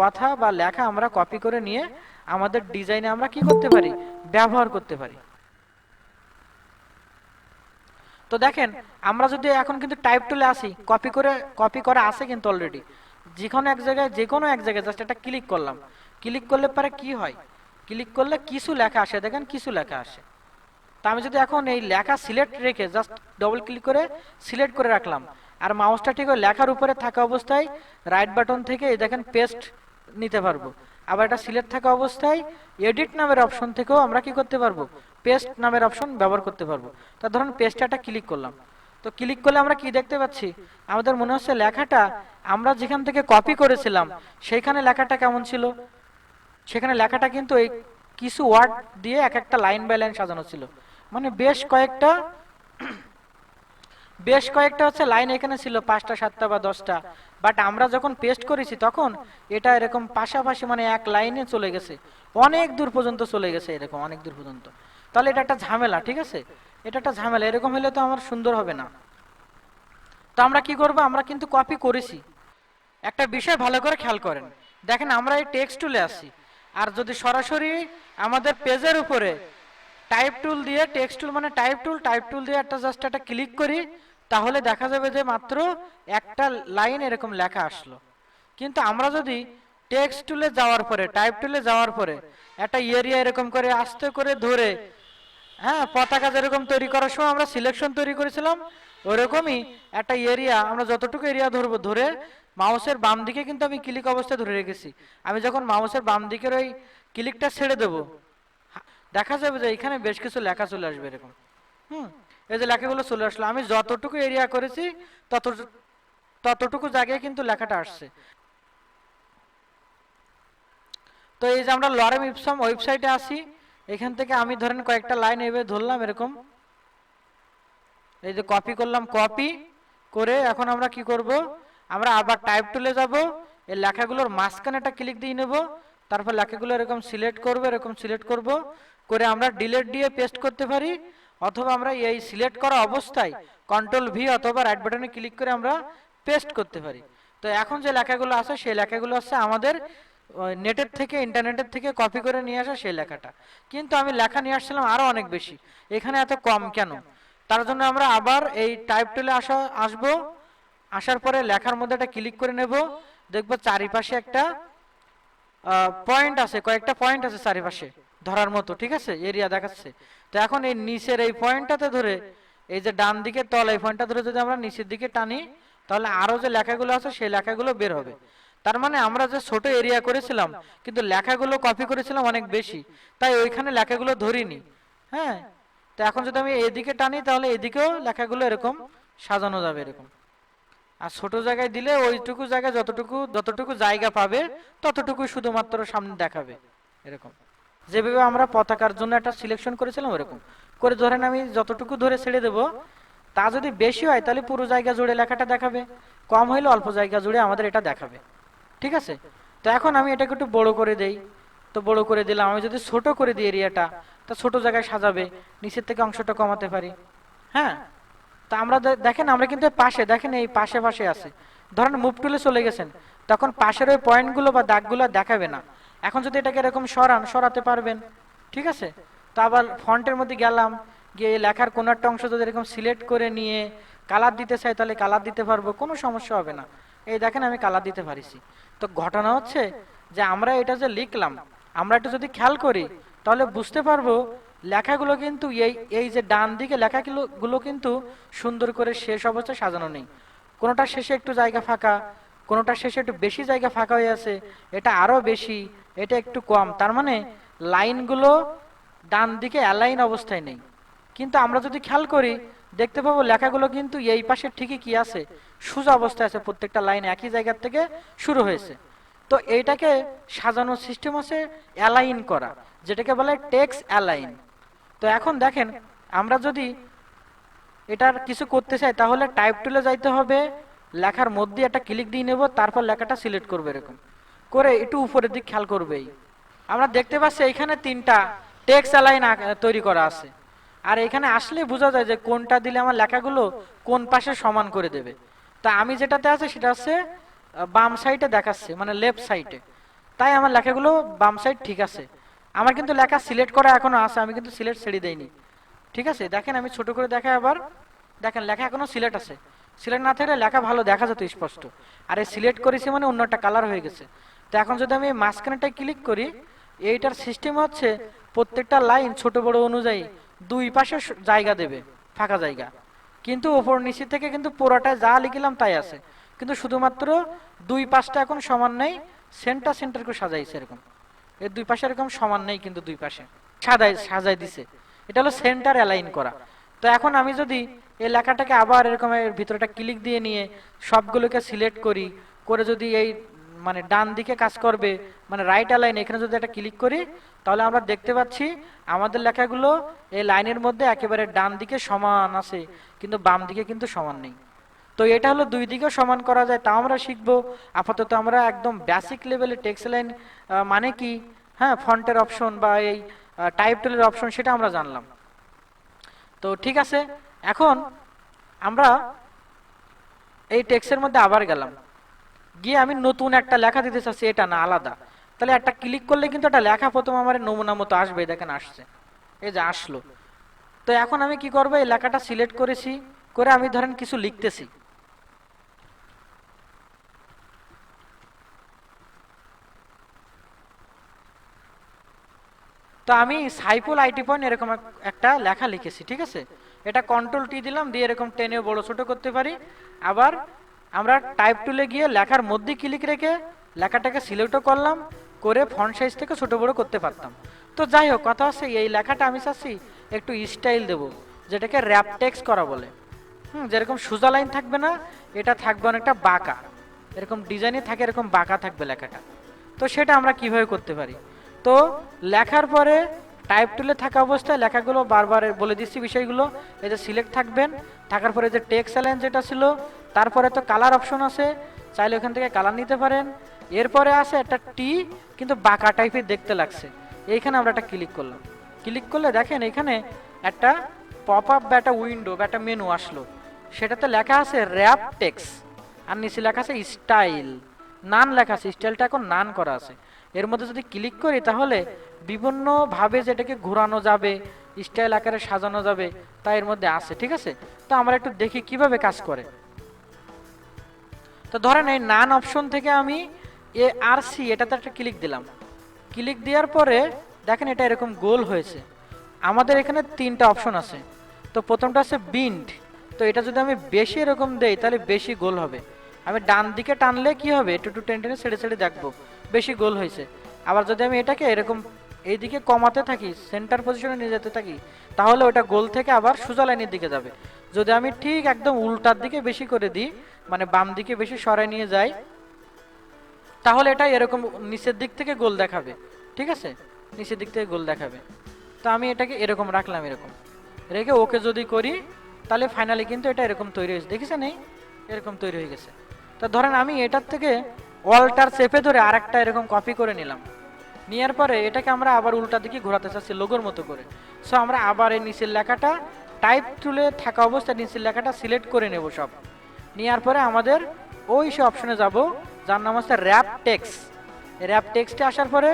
কথা বা লেখা আমরা কপি করে নিয়ে আমাদের ডিজাইনে আমরা কি করতে পারি, ব্যবহার করতে পারি। তো দেখেন আমরা যদি এখন কিন্তু টাইপ টুলে আসি, কপি করা আছে কিন্তু অলরেডি, যে কোনো এক জায়গায় জাস্ট একটা ক্লিক করলাম, ক্লিক করলে পরে কি হয়, ক্লিক করলে কিছু লেখা আসে, দেখেন কিছু লেখা আসে। তা আমি যদি এখন এই লেখা সিলেক্ট রেখে জাস্ট ডবল ক্লিক করে সিলেক্ট করে রাখলাম আর মাউসটা ঠিক ওই লেখার উপরে থাকা অবস্থায় রাইট বাটন থেকে এই দেখেন পেস্ট নিতে পারবো। আবার এটা সিলেক্ট থাকা অবস্থায় এডিট নামের অপশন থেকেও আমরা কি করতে পারবো, পেস্ট নামের অপশন ব্যবহার করতে পারবো। তা ধরুন পেস্টটা ক্লিক করলাম, তো ক্লিক করলে আমরা কি দেখতে পাচ্ছি, আমাদের মনে হচ্ছে লেখাটা আমরা যেখান থেকে কপি করেছিলাম সেইখানে লেখাটা কেমন ছিল, সেখানে লেখাটা কিন্তু এই কিছু ওয়ার্ড দিয়ে এক একটা লাইন বাই লাইন সাজানো ছিল। মানে বেশ কয়েকটা হচ্ছে লাইন এখানে ছিল, 5টা 7টা বা 10টা। বাট আমরা যখন পেস্ট করেছি তখন এটা এরকম পাশাপাশি মানে এক লাইনে চলে গেছে, অনেক দূর পর্যন্ত চলে গেছে, এরকম অনেক দূর পর্যন্ত। তাহলে এটা একটা ঝামেলা, ঠিক আছে, এটা একটা ঝামেলা, এরকম হলে তো আমার সুন্দর হবে না। তো আমরা কি করব, আমরা কিন্তু কপি করেছি। একটা বিষয় ভালো করে খেয়াল করেন, দেখেন আমরা এই টেক্সট টুলে আসি, আর যদি সরাসরি আমাদের পেজের উপরে টাইপ টুল দিয়ে, টেক্সট টুল মানে টাইপ টুল দিয়ে একটা জাস্ট একটা ক্লিক করি, তাহলে দেখা যাবে যে মাত্র একটা লাইন এরকম লেখা আসলো। কিন্তু আমরা যদি টেক্সট টুলে যাওয়ার পরে, টাইপ টুলে যাওয়ার পরে একটা এরিয়া এরকম করে আস্তে করে ধরে, হ্যাঁ, পতাকা যেরকম তৈরি করার সময় আমরা সিলেকশন তৈরি করেছিলাম, ওরকমই একটা এরিয়া আমরা যতটুকু এরিয়া ধরবো, ধরে মাউসের বাম দিকে কিন্তু আমি ক্লিক অবস্থায় ধরে রেখেছি। আমি যখন মাউসের বাম দিকের ওই ক্লিকটা ছেড়ে দেবো, দেখা যাবে যে এখানে বেশ কিছু লেখা চলে আসবে এরকম। হুম, এই যে লেখাগুলো চলে আসলো, আমি যতটুকু এরিয়া করেছি তত ততটুকু জায়গায় কিন্তু লেখাটা আসছে। তো এই যে আমরা লরেম ইপসম ওয়েবসাইটে আসি, এখান থেকে আমি ধরেন কয়েকটা লাইন এভাবে ধরলাম এরকম, এই যে কপি করলাম, কপি করে এখন আমরা কি করব, আমরা আবার টাইপ টুলে যাব, এই লেখাগুলোর মাঝখানে একটা ক্লিক দিয়ে নেব, তারপর লেখাগুলো এরকম সিলেক্ট করব, এরকম সিলেক্ট করব করে আমরা ডিলিট দিয়ে পেস্ট করতে পারি, অথবা আমরা এই সিলেক্ট করা অবস্থায় কন্ট্রোল ভি অথবা রাইট বাটনে ক্লিক করে আমরা পেস্ট করতে পারি। তো এখন যে লেখাগুলো আছে সেই লেখাগুলো হচ্ছে আমাদের নেটের থেকে, ইন্টারনেটের থেকে কপি করে নিয়ে আসা সেই লেখাটা। কিন্তু আমি লেখা নিয়ে আসছিলাম আরো অনেক বেশি, এখানে এত কম কেন? তার জন্য আমরা আবার এই টাইপ টুলে আসবো, আসার পরে লেখার মধ্যে একটা ক্লিক করে নেব, দেখবো চারিপাশে একটা পয়েন্ট আছে, কয়েকটা পয়েন্ট আছে চারিপাশে ধরার মতো, ঠিক আছে, এরিয়া দেখাচ্ছে। তো এখন এই নিচের এই পয়েন্টটাতে ধরে, এই যে ডান দিকে তল, এই পয়েন্টটা ধরে যদি আমরা নিচের দিকে টানি, তাহলে আরো যে লেখাগুলো আছে সেই লেখাগুলো বের হবে। তার মানে আমরা যে ছোট এরিয়া করেছিলাম কিন্তু লেখাগুলো কপি করেছিলাম অনেক বেশি, তাই ওইখানে লেখাগুলো ধরিনি। হ্যাঁ, তো এখন যদি আমি এদিকে টানি তাহলে এদিকেও লেখাগুলো এরকম সাজানো যাবে এরকম। আর ছোট জায়গায় দিলে ওইটুকু জায়গায় যতটুকু যতটুকু জায়গা পাবে ততটুকু শুধুমাত্র সামনে দেখাবে এরকম। যেভাবে আমরা পতাকার জন্য একটা সিলেকশন করেছিলাম ওরকম করে, ধরেন আমি যতটুকু ধরে ছেড়ে দেব, তা যদি বেশি হয় তাহলে পুরো জায়গা জুড়ে লেখাটা দেখাবে, কম হইলে অল্প জায়গা জুড়ে আমাদের এটা দেখাবে, ঠিক আছে। তো এখন আমি এটাকে একটু বড় করে দেই, তো বড় করে দিলাম। আমি যদি ছোট করে দিই এরিয়াটা, তা ছোট জায়গায় সাজাবে, নিচের থেকে অংশটা কমাতে পারি। হ্যাঁ, তা আমরা দেখেন আমরা কিন্তু পাশে, দেখেন এই পাশে পাশে আছে, ধরেন মুভ টুলে চলে গেছেন, তখন পাশের ওই পয়েন্টগুলো বা দাগগুলো দেখাবে না। এখন যদি এটাকে এরকম সরাতে পারবেন, ঠিক আছে। তো আবার ফন্টের মধ্যে গেলাম, গিয়ে লেখার কোনো একটা অংশ যদি এরকম সিলেক্ট করে নিয়ে কালার দিতে চাই তাহলে কালার দিতে পারবো, কোনো সমস্যা হবে না। এই দেখেন আমি কালার দিতে পারিছি। তো ঘটনা হচ্ছে যে আমরা এটা যে লিখলাম, আমরা একটু যদি খেয়াল করি তাহলে বুঝতে পারবো লেখাগুলো কিন্তু এই এই যে ডান দিকে লেখাগুলো কিন্তু সুন্দর করে শেষ অবস্থায় সাজানো নেই, কোনোটা শেষে একটু জায়গা ফাঁকা, কোনোটা শেষে একটু বেশি জায়গা ফাঁকা হয়ে আছে, এটা আরো বেশি, এটা একটু কম। তার মানে লাইনগুলো ডান দিকে অ্যালাইন অবস্থায় নেই। কিন্তু আমরা যদি খেয়াল করি দেখতে পাবো লেখাগুলো কিন্তু এই পাশে ঠিকই কি আছে, সোজা অবস্থায় আছে, প্রত্যেকটা লাইন একই জায়গা থেকে শুরু হয়েছে। তো এইটাকে সাজানোর সিস্টেম আছে অ্যালাইন করা, যেটাকে বলে টেক্সট অ্যালাইন। তো এখন দেখেন আমরা যদি এটার কিছু করতে চাই তাহলে টাইপ টুলে যাইতে হবে, লেখার মধ্যে একটা ক্লিক দিয়ে নেব, তারপর লেখাটা সিলেক্ট করবে, এরকম করে একটু উপরের দিক খেয়াল করবেই। আমরা দেখতে পাচ্ছি এখানে 3টা টেক্সট অ্যালাইন তৈরি করা আছে, আর এখানে আসলে বোঝা যায় যে কোনটা দিলে আমার লেখাগুলো কোন পাশে সমান করে দেবে। তা আমি যেটাতে আছে সেটা হচ্ছে বাম সাইডে দেখাচ্ছে, মানে লেফট সাইডে, তাই আমার লেখাগুলো বাম সাইড ঠিক আছে। আমার কিন্তু লেখা সিলেক্ট করা এখনো আছে, আমি কিন্তু সিলেক্ট ছেড়ে দেইনি, ঠিক আছে। দেখেন আমি ছোট করে দেখাই আবার, দেখেন লেখা এখনো সিলেক্ট আছে, সিলেক্ট না থাকলে লেখা ভালো দেখা যেত স্পষ্ট, আর এই সিলেক্ট করেছি মানে অন্য একটা কালার হয়ে গেছে। তো এখন যদি আমি মাঝখানেটায় ক্লিক করি, এইটার সিস্টেম হচ্ছে প্রত্যেকটা লাইন ছোট বড় অনুযায়ী দুই পাশে জায়গা দেবে, ফাঁকা জায়গা, কিন্তু ওপর নিচে থেকে কিন্তু পুরোটায় যা লিখলাম তাই আছে, কিন্তু শুধুমাত্র দুই পাশটা এখন সমান নেই, সেন্টার করে সাজাইছে এরকম, এর দুই পাশে এরকম সমান নেই, কিন্তু দুই পাশে সাজাই দিছে, এটা হলো সেন্টার অ্যালাইন করা। তো এখন আমি যদি এই লেখাটাকে আবার এরকম এর ভিতরে একটা ক্লিক দিয়ে নিয়ে সবগুলোকে সিলেক্ট করি, করে যদি এই মানে ডান দিকে কাজ করবে, মানে রাইট অ্যালাইন, এখানে যদি একটা ক্লিক করি তাহলে আমরা দেখতে পাচ্ছি আমাদের লেখাগুলো এই লাইনের মধ্যে একেবারে ডান দিকে সমান আছে, কিন্তু বাম দিকে কিন্তু সমান নেই। তো এটা হলো দুই দিকেও সমান করা যায়, তা আমরা শিখবো। আপাতত আমরা একদম বেসিক লেভেলে টেক্সট লাইন মানে কি, হ্যাঁ, ফন্টের অপশন বা এই টাইপ টুলের অপশন সেটা আমরা জানলাম। তো ঠিক আছে, এখন আমরা এই টেক্সটের মধ্যে আবার গেলাম, গিয়ে আমি নতুন একটা লেখা দিতে চাচ্ছি, এটা না আলাদা। তাহলে একটা ক্লিক করলে কিন্তু একটা লেখা প্রথম আমার নমুনা মতো আসবে, দেখেন আসছে, এই যে আসলো। তো এখন আমি কি করবো, এই লেখাটা সিলেক্ট করেছি, করে আমি ধরেন কিছু লিখতেছি। তো আমি সাইফুল আইটি পয়েন্ট এরকম একটা লেখা লিখেছি, ঠিক আছে। এটা কন্ট্রোল টি দিলাম, দিয়ে এরকম টেনে বড় ছোট করতে পারি। আবার আমরা টাইপ টুলে গিয়ে লেখার মধ্যে ক্লিক রেখে লেখাটাকে সিলেক্টও করলাম, করে ফন্ট সাইজ থেকে ছোট বড় করতে পারতাম। তো যাই হোক, কথা হচ্ছে এই লেখাটা আমি চাচ্ছি একটু স্টাইল দেবো, যেটাকে র্যাপ টেক্সট করা বলে। যেরকম সোজা লাইন থাকবে না, এটা থাকবে অনেকটা বাঁকা, এরকম ডিজাইনে থাকে, এরকম বাঁকা থাকবে লেখাটা। তো সেটা আমরা কিভাবে করতে পারি, তো লেখার পরে টাইপ টুলে থাকা অবস্থায় লেখাগুলো বারবার বলে দিচ্ছি বিষয়গুলো। এই যে সিলেক্ট থাকবেন, থাকার পরে যে টেক্সট অ্যালাইন যেটা ছিল, তারপরে তো কালার অপশন আছে, চাইলে ওখান থেকে কালার নিতে পারেন। এরপরে আছে একটা টি, কিন্তু বাঁকা টাইপের দেখতে লাগছে, এইখানে আমরা একটা ক্লিক করলাম। ক্লিক করলে দেখেন এখানে একটা পপ আপ বা একটা উইন্ডো বা একটা মেনু আসলো, সেটাতে লেখা আছে র্যাপ টেক্সট, আর নিচে লেখা আছে স্টাইল, নান লেখা আছে, স্টাইলটা এখন নান করা আছে। এর মধ্যে যদি ক্লিক করি তাহলে বিভিন্নভাবে যেটাকে ঘোরানো যাবে, স্টাইল আকারে সাজানো যাবে, তা এর মধ্যে আছে, ঠিক আছে। তো আমরা একটু দেখি কিভাবে কাজ করে। তো ধরেন এই নান অপশন থেকে আমি এ আর সি এটাতে একটা ক্লিক দিলাম। ক্লিক দেওয়ার পরে দেখেন এটা এরকম গোল হয়েছে। আমাদের এখানে তিনটা অপশন আছে। তো প্রথমটা আছে বিন্ড, তো এটা যদি আমি বেশি এরকম দেই তাহলে বেশি গোল হবে। আমি ডান দিকে টানলে কি হবে, একটু একটু টেনে টেনে ছেড়ে ছেড়ে দেখবো বেশি গোল হয়েছে। আবার যদি আমি এটাকে এরকম এইদিকে কমাতে থাকি, সেন্টার পজিশনে নিয়ে যেতে থাকি, তাহলে ওটা গোল থেকে আবার সোজা লাইনের দিকে যাবে। যদি আমি ঠিক একদম উল্টার দিকে বেশি করে দিই, মানে বাম দিকে বেশি সরাই নিয়ে যাই, তাহলে এটা এরকম নিচের দিক থেকে গোল দেখাবে, ঠিক আছে, নিচের দিক থেকে গোল দেখাবে। তো আমি এটাকে এরকম রাখলাম, এরকম রেখে ওকে যদি করি তাহলে ফাইনালি কিন্তু এটা এরকম তৈরি হয়েছে, দেখেছেন এই এরকম তৈরি হয়ে গেছে। তো ধরেন আমি এটার থেকে অল্টার চেপে ধরে আরেকটা এরকম কপি করে নিলাম, নেওয়ার পরে এটাকে আমরা আবার উল্টা দিকে ঘোরাতে চাচ্ছি লোগোর মতো করে। সো আমরা আবার এই নিচের লেখাটা টাইপ টুলে থাকা অবস্থায় নিচের লেখাটা সিলেক্ট করে নেব সব, নেওয়ার পরে আমাদের ওই সে অপশনে যাব যার নাম হচ্ছে র্যাপ টেক্সট। এই র্যাপ টেক্সটে আসার পরে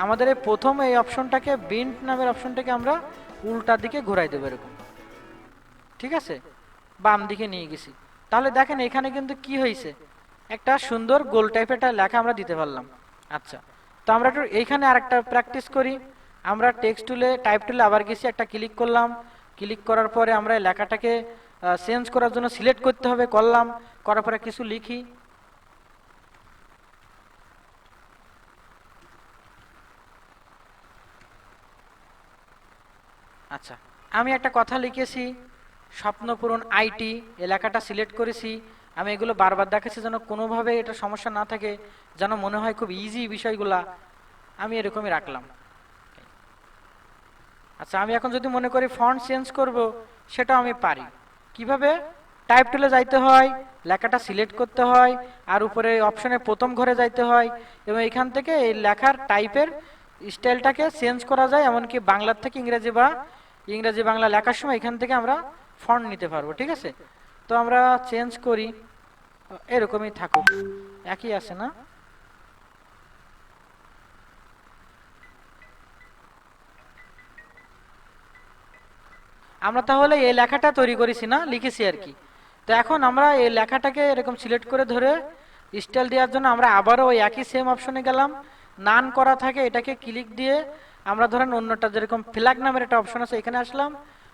আমাদের এই প্রথম এই অপশনটাকে বিন্ড নামের অপশনটাকে আমরা উল্টা দিকে ঘোরাই দেবো এরকম, ঠিক আছে, বাম দিকে নিয়ে গেছি। তাহলে দেখেন এখানে কিন্তু কি হয়েছে, একটা সুন্দর গোল টাইপের একটা লেখা আমরা দিতে পারলাম। আচ্ছা, তো আমরা একটু এইখানে আরেকটা প্র্যাকটিস করি। আমরা টেক্সট টুলে টাইপ টুলে আবার গেছি, একটা ক্লিক করলাম। ক্লিক করার পরে আমরা এই লেখাটাকে চেঞ্জ করার জন্য সিলেক্ট করতে হবে, করলাম, করার পরে কিছু লিখি। আচ্ছা, আমি একটা কথা লিখেছি স্বপ্নপূরণ আইটি, এলাকাটা সিলেক্ট করেছি। আমি এগুলো বারবার দেখাচ্ছি যেন কোনোভাবে এটা সমস্যা না থাকে, যেন মনে হয় খুব ইজি বিষয়গুলা, আমি এরকমই রাখলাম। আচ্ছা, আমি এখন যদি মনে করি ফন্ট চেঞ্জ করব, সেটাও আমি পারি। কিভাবে, টাইপ টুলে যাইতে হয়, লেখাটা সিলেক্ট করতে হয়, আর উপরে অপশনে প্রথম ঘরে যাইতে হয়, এবং এখান থেকে এই লেখার টাইপের স্টাইলটাকে চেঞ্জ করা যায়, এমনকি বাংলার থেকে ইংরেজি বা ইংরেজি বাংলা লেখার সময় এখান থেকে আমরা ফন্ট নিতে পারবো, ঠিক আছে। তো আমরা চেঞ্জ করি, এরকমই থাকুক, একই আছে না। আমরা তাহলে এই লেখাটা তৈরি করেছি না, লিখেছি আর কি। তো এখন আমরা এই লেখাটাকে এরকম সিলেক্ট করে ধরে স্টাইল দেওয়ার জন্য আমরা আবারও ওই একই সেম অপশনে গেলাম, নান করা থাকে এটাকে ক্লিক দিয়ে আমরা ধরেন অন্যটা যেরকম ফ্ল্যাগ নামের একটা অপশন আছে এখানে আসলাম।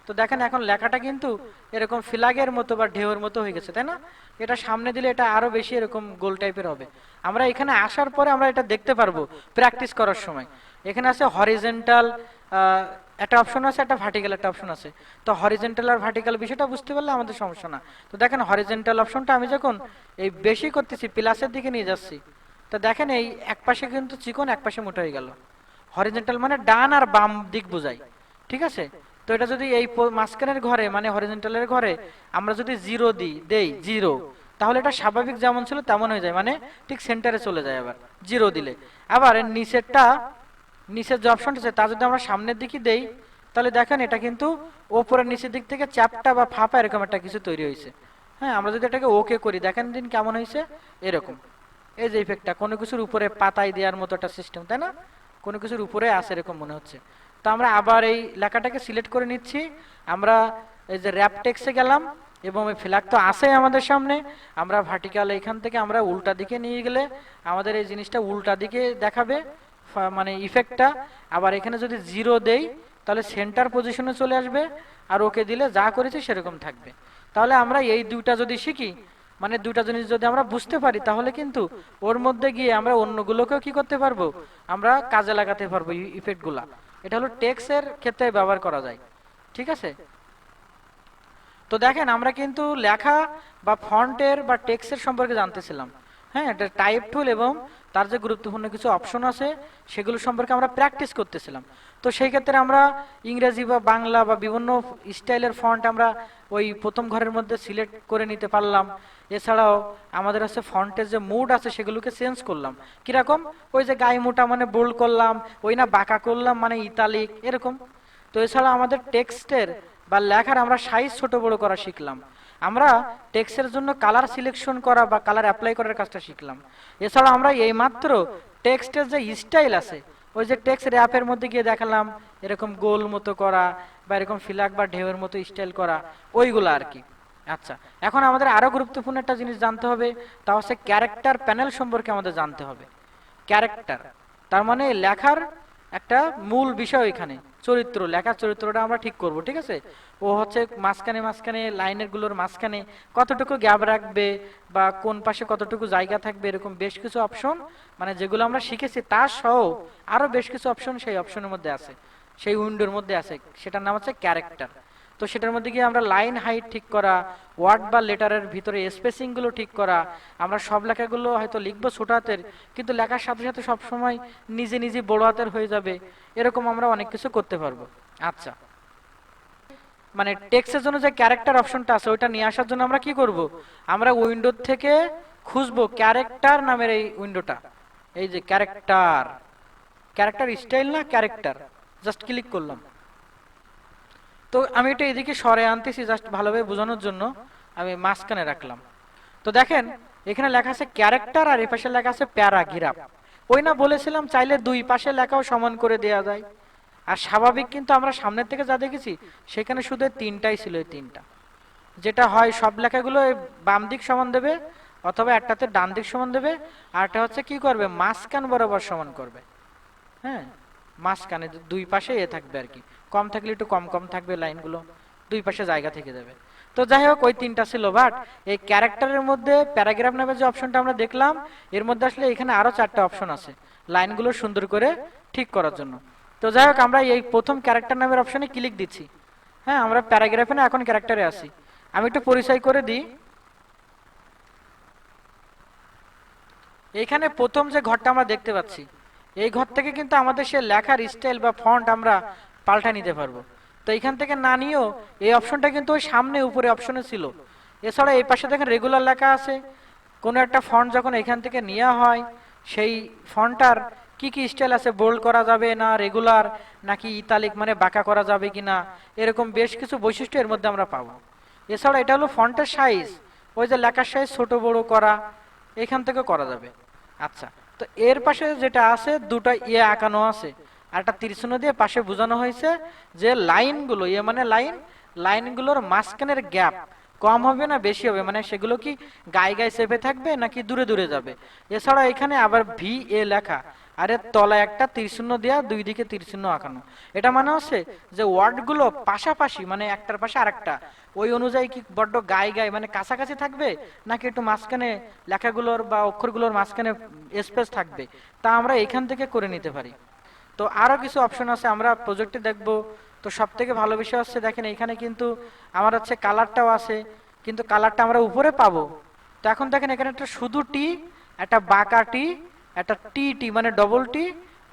তো দেখেন এখন লেখাটা কিন্তু এরকম ফ্ল্যাগের মতো বা ঢেউয়ের মতো হয়ে গেছে, তাই না। এটা সামনে দিলে এটা আরো বেশি এরকম গোল টাইপের হবে। আমরা এখানে আসার পরে আমরা এটা দেখতে পারবো প্র্যাকটিস করার সময়। এখানে আছে হরিজেন্টাল একটা অপশন আছে, একটা ভার্টিক্যাল একটা অপশন আছে। তো হরিজেন্টাল আর ভার্টিক্যাল বিষয়টা বুঝতে পারলে আমাদের সমস্যা না। তো দেখেন হরিজেন্টাল অপশনটা আমি যখন এই বেশি করতেছি, প্লাসের দিকে নিয়ে যাচ্ছি, তো দেখেন এই এক পাশে কিন্তু চিকন, এক পাশে মোটা হয়ে গেল। হরিজন্টাল মানে ডান আর বাম দিক বোঝায়, ঠিক আছে? তো এটা যদি এই মাঝখানের ঘরে মানে হরিজন্টালের ঘরে আমরা যদি জিরো দেই জিরো, তাহলে এটা স্বাভাবিক যেমন ছিল তেমন হয়ে যায়, মানে ঠিক সেন্টারে চলে যায়। আবার জিরো দিলে আবার এর নিচেরটা, নিচের যে অপশনটা আছে তা যদি আমরা সামনের দিকে দেই, তাহলে দেখেন এটা কিন্তু ওপরের নিচের দিক থেকে চ্যাপটা বা ফাঁপা এরকম একটা কিছু তৈরি হয়েছে। হ্যাঁ, আমরা যদি এটাকে ওকে করি দেখেন দিন কেমন হয়েছে এরকম। এই যে ইফেক্টটা কোনো কিছুর উপরে পাতায় দেওয়ার মতো একটা সিস্টেম, তাই না? কোনো কিছুর উপরে আছে এরকম মনে হচ্ছে। তো আমরা আবার এই লেখাটাকে সিলেক্ট করে নিচ্ছি। আমরা এই যে র্যাপ টেক্সে গেলাম এবং এই ফ্ল্যাগ তো আছে আমাদের সামনে। আমরা ভার্টিক্যাল এখান থেকে আমরা উল্টা দিকে নিয়ে গেলে আমাদের এই জিনিসটা উল্টা দিকে দেখাবে, মানে ইফেক্টটা। আবার এখানে যদি জিরো দেই তাহলে সেন্টার পজিশনে চলে আসবে, আর ওকে দিলে যা করেছি সেরকম থাকবে। তাহলে আমরা এই দুইটা যদি শিখি, মানে দুইটা জিনিস যদি আমরা বুঝতে পারি, তাহলে কিন্তু ওর মধ্যে গিয়ে আমরা অন্যগুলোকেও কি করতে পারবো, আমরা কাজে লাগাতে পারবো ইফেক্টগুলা। এটা হলো টেক্সের ক্ষেত্রে ব্যবহার করা যায়, ঠিক আছে? তো দেখেন আমরা কিন্তু লেখা বা ফন্টের বা টেক্সটের সম্পর্কে জানতেছিলাম। হ্যাঁ, এটা টাইপ টুল এবং তার যে গুরুত্বপূর্ণ কিছু অপশন আছে সেগুলো সম্পর্কে আমরা প্র্যাকটিস করতেছিলাম। তো সেই ক্ষেত্রে আমরা ইংরেজি বা বাংলা বা বিভিন্ন স্টাইলের ফন্ট আমরা ওই প্রথম ঘরের মধ্যে সিলেক্ট করে নিতে পারলাম। এছাড়াও আমাদের আছে ফন্টের যে মুড আছে সেগুলোকে চেঞ্জ করলাম। কিরকম? ওই যে গায়ে মোটা মানে বোল্ড করলাম, ওই না বাঁকা করলাম মানে ইতালিক, এরকম। তো এছাড়া আমাদের টেক্সটের বা লেখার আমরা সাইজ ছোট বড় করা শিখলাম। আমরা টেক্সটের জন্য কালার সিলেকশন করা বা কালার অ্যাপ্লাই করার কাজটা শিখলাম। এছাড়া আমরা এই মাত্র টেক্সটের যে স্টাইল আছে, ওই যে টেক্সট র্যাপের মধ্যে গিয়ে দেখালাম এরকম গোল মতো করা বা এরকম ফিলাক বা ঢেউয়ের মতো স্টাইল করা, ওইগুলো আর কি। আচ্ছা, এখন আমাদের আরো গুরুত্বপূর্ণ একটা জিনিস জানতে হবে, তা হচ্ছে ক্যারেক্টার প্যানেল সম্পর্কে আমাদের জানতে হবে। ক্যারেক্টার তার মানে লেখার একটা মূল বিষয়, এখানে চরিত্র, লেখার চরিত্রটা আমরা ঠিক করব, ঠিক আছে? ও হচ্ছে মাঝখানে মাঝখানে লাইনের গুলোর মাঝখানে কতটুকু গ্যাপ রাখবে বা কোন পাশে কতটুকু জায়গা থাকবে, এরকম বেশ কিছু অপশন, মানে যেগুলো আমরা শিখেছি তার সহ আরো বেশ কিছু অপশন সেই অপশনের মধ্যে আছে, সেই উইন্ডোর মধ্যে আছে। সেটার নাম হচ্ছে ক্যারেক্টার। তো সেটার মধ্যে গিয়ে আমরা লাইন হাইট ঠিক করা, ওয়ার্ড বা লেটারের ভিতরে স্পেসিং গুলো ঠিক করা। আমরা সব লেখাগুলো হয়তো লিখবো ছোট হাতের, কিন্তু লেখার সাথে সাথে সবসময় নিজে নিজে বড় হাতের হয়ে যাবে, এরকম আমরা অনেক কিছু করতে পারবো। আচ্ছা, মানে টেক্সটের জন্য যে ক্যারেক্টার অপশনটা আছে ওইটা নিয়ে আসার জন্য আমরা কি করব, আমরা উইন্ডো থেকে খুঁজবো ক্যারেক্টার নামের এই উইন্ডোটা। এই যে ক্যারেক্টার, ক্যারেক্টার স্টাইল না ক্যারেক্টার, জাস্ট ক্লিক করলাম। তো আমি এটা এদিকে সরে আনতেছি জাস্ট ভালোভাবে বোঝানোর জন্য, আমি মাঝখানে রাখলাম। তো দেখেন এখানে লেখা আছে ক্যারেক্টার আর এই পাশে লেখা আছে প্যারাগ্রাফ। ওই না বলেছিলাম চাইলে দুই পাশে লেখাও সমান করে দেওয়া যায়। আর স্বাভাবিক কিন্তু আমরা সামনের থেকে যা দেখেছি সেখানে শুধু তিনটাই ছিল, এই তিনটা। যেটা হয় সব লেখাগুলো বাম দিক সমান দেবে, অথবা একটাতে ডান দিক সমান দেবে, আর একটা হচ্ছে কি করবে মাঝখান বরাবর সমান করবে। হ্যাঁ, মাঝখানে দুই পাশে এ থাকবে আর কি, কম থাকলে একটু কম কম থাকবে লাইনগুলো, দুই পাশে জায়গা থেকে যাবে। তো যাই হোক ওই তিনটা ছিল, বাট এই ক্যারেক্টারের মধ্যে প্যারাগ্রাফ নামের যে অপশনটা আমরা দেখলাম, এর মধ্যে আসলে এখানে আরো চারটা অপশন আছে লাইনগুলো সুন্দর করে ঠিক করার জন্য। তো যাই হোক আমরা এই প্রথম ক্যারেক্টার নামের অপশনে ক্লিক দিচ্ছি। হ্যাঁ, আমরা প্যারাগ্রাফে না এখন ক্যারেক্টারে আছি। আমি একটু পরিচয় করে দিই। এইখানে প্রথম যে ঘরটা আমরা দেখতে পাচ্ছি, এই ঘর থেকে কিন্তু আমাদের সে লেখার স্টাইল বা ফন্ট আমরা পাল্টা নিতে পারবো। তো এইখান থেকে না নিয়েও এই অপশনটা কিন্তু ওই সামনে উপরে অপশনে ছিল। এছাড়া এই পাশে দেখেন রেগুলার লেখা আছে। কোনো একটা ফন্ট যখন এখান থেকে নেওয়া হয়, সেই ফন্টটার কি কি স্টাইল আছে, বোল্ড করা যাবে না রেগুলার, নাকি ইতালিক মানে বাঁকা করা যাবে কিনা, এরকম বেশ কিছু বৈশিষ্ট্য এর মধ্যে আমরা পাবো। এছাড়া এটা হলো ফন্টের সাইজ, ওই যে লেখার সাইজ ছোট বড় করা এখান থেকে করা যাবে। আচ্ছা, তো এর পাশে যেটা আছে দুটো ইয়ে আঁকানো আছে, আর একটা তীরচিহ্ন দিয়ে পাশে বোঝানো হয়েছে যে লাইনগুলো, ইয়ে মানে লাইন, লাইনগুলোর মাঝখানের গ্যাপ কম হবে না বেশি হবে, মানে সেগুলো কি গায়ে গায়ে চেপে থাকবে নাকি দূরে দূরে যাবে। এছাড়া এখানে আবার ভি এ লেখা, আর এর তলায় একটা তীরচিহ্ন দেওয়া, দুই দিকে তীরচিহ্ন আঁকানো। এটা মানে হচ্ছে যে ওয়ার্ডগুলো পাশাপাশি মানে একটার পাশে আরেকটা, ওই অনুযায়ী কি বড্ড গায়ে গায়ে মানে কাছাকাছি থাকবে, নাকি একটু মাঝখানে লেখাগুলোর বা অক্ষরগুলোর মাঝখানে স্পেস থাকবে, তা আমরা এখান থেকে করে নিতে পারি। তো আরো কিছু অপশন আছে আমরা প্রজেক্টে দেখব। তো সব থেকে ভালো বিষয় হচ্ছে দেখেন এখানে কিন্তু আমার হচ্ছে কালারটাও আছে, কিন্তু কালারটা আমরা উপরে পাবো। তো এখন দেখেন এখানে একটা শুধু টি, একটা বাঁকা টি, একটা টি টি মানে ডবল টি,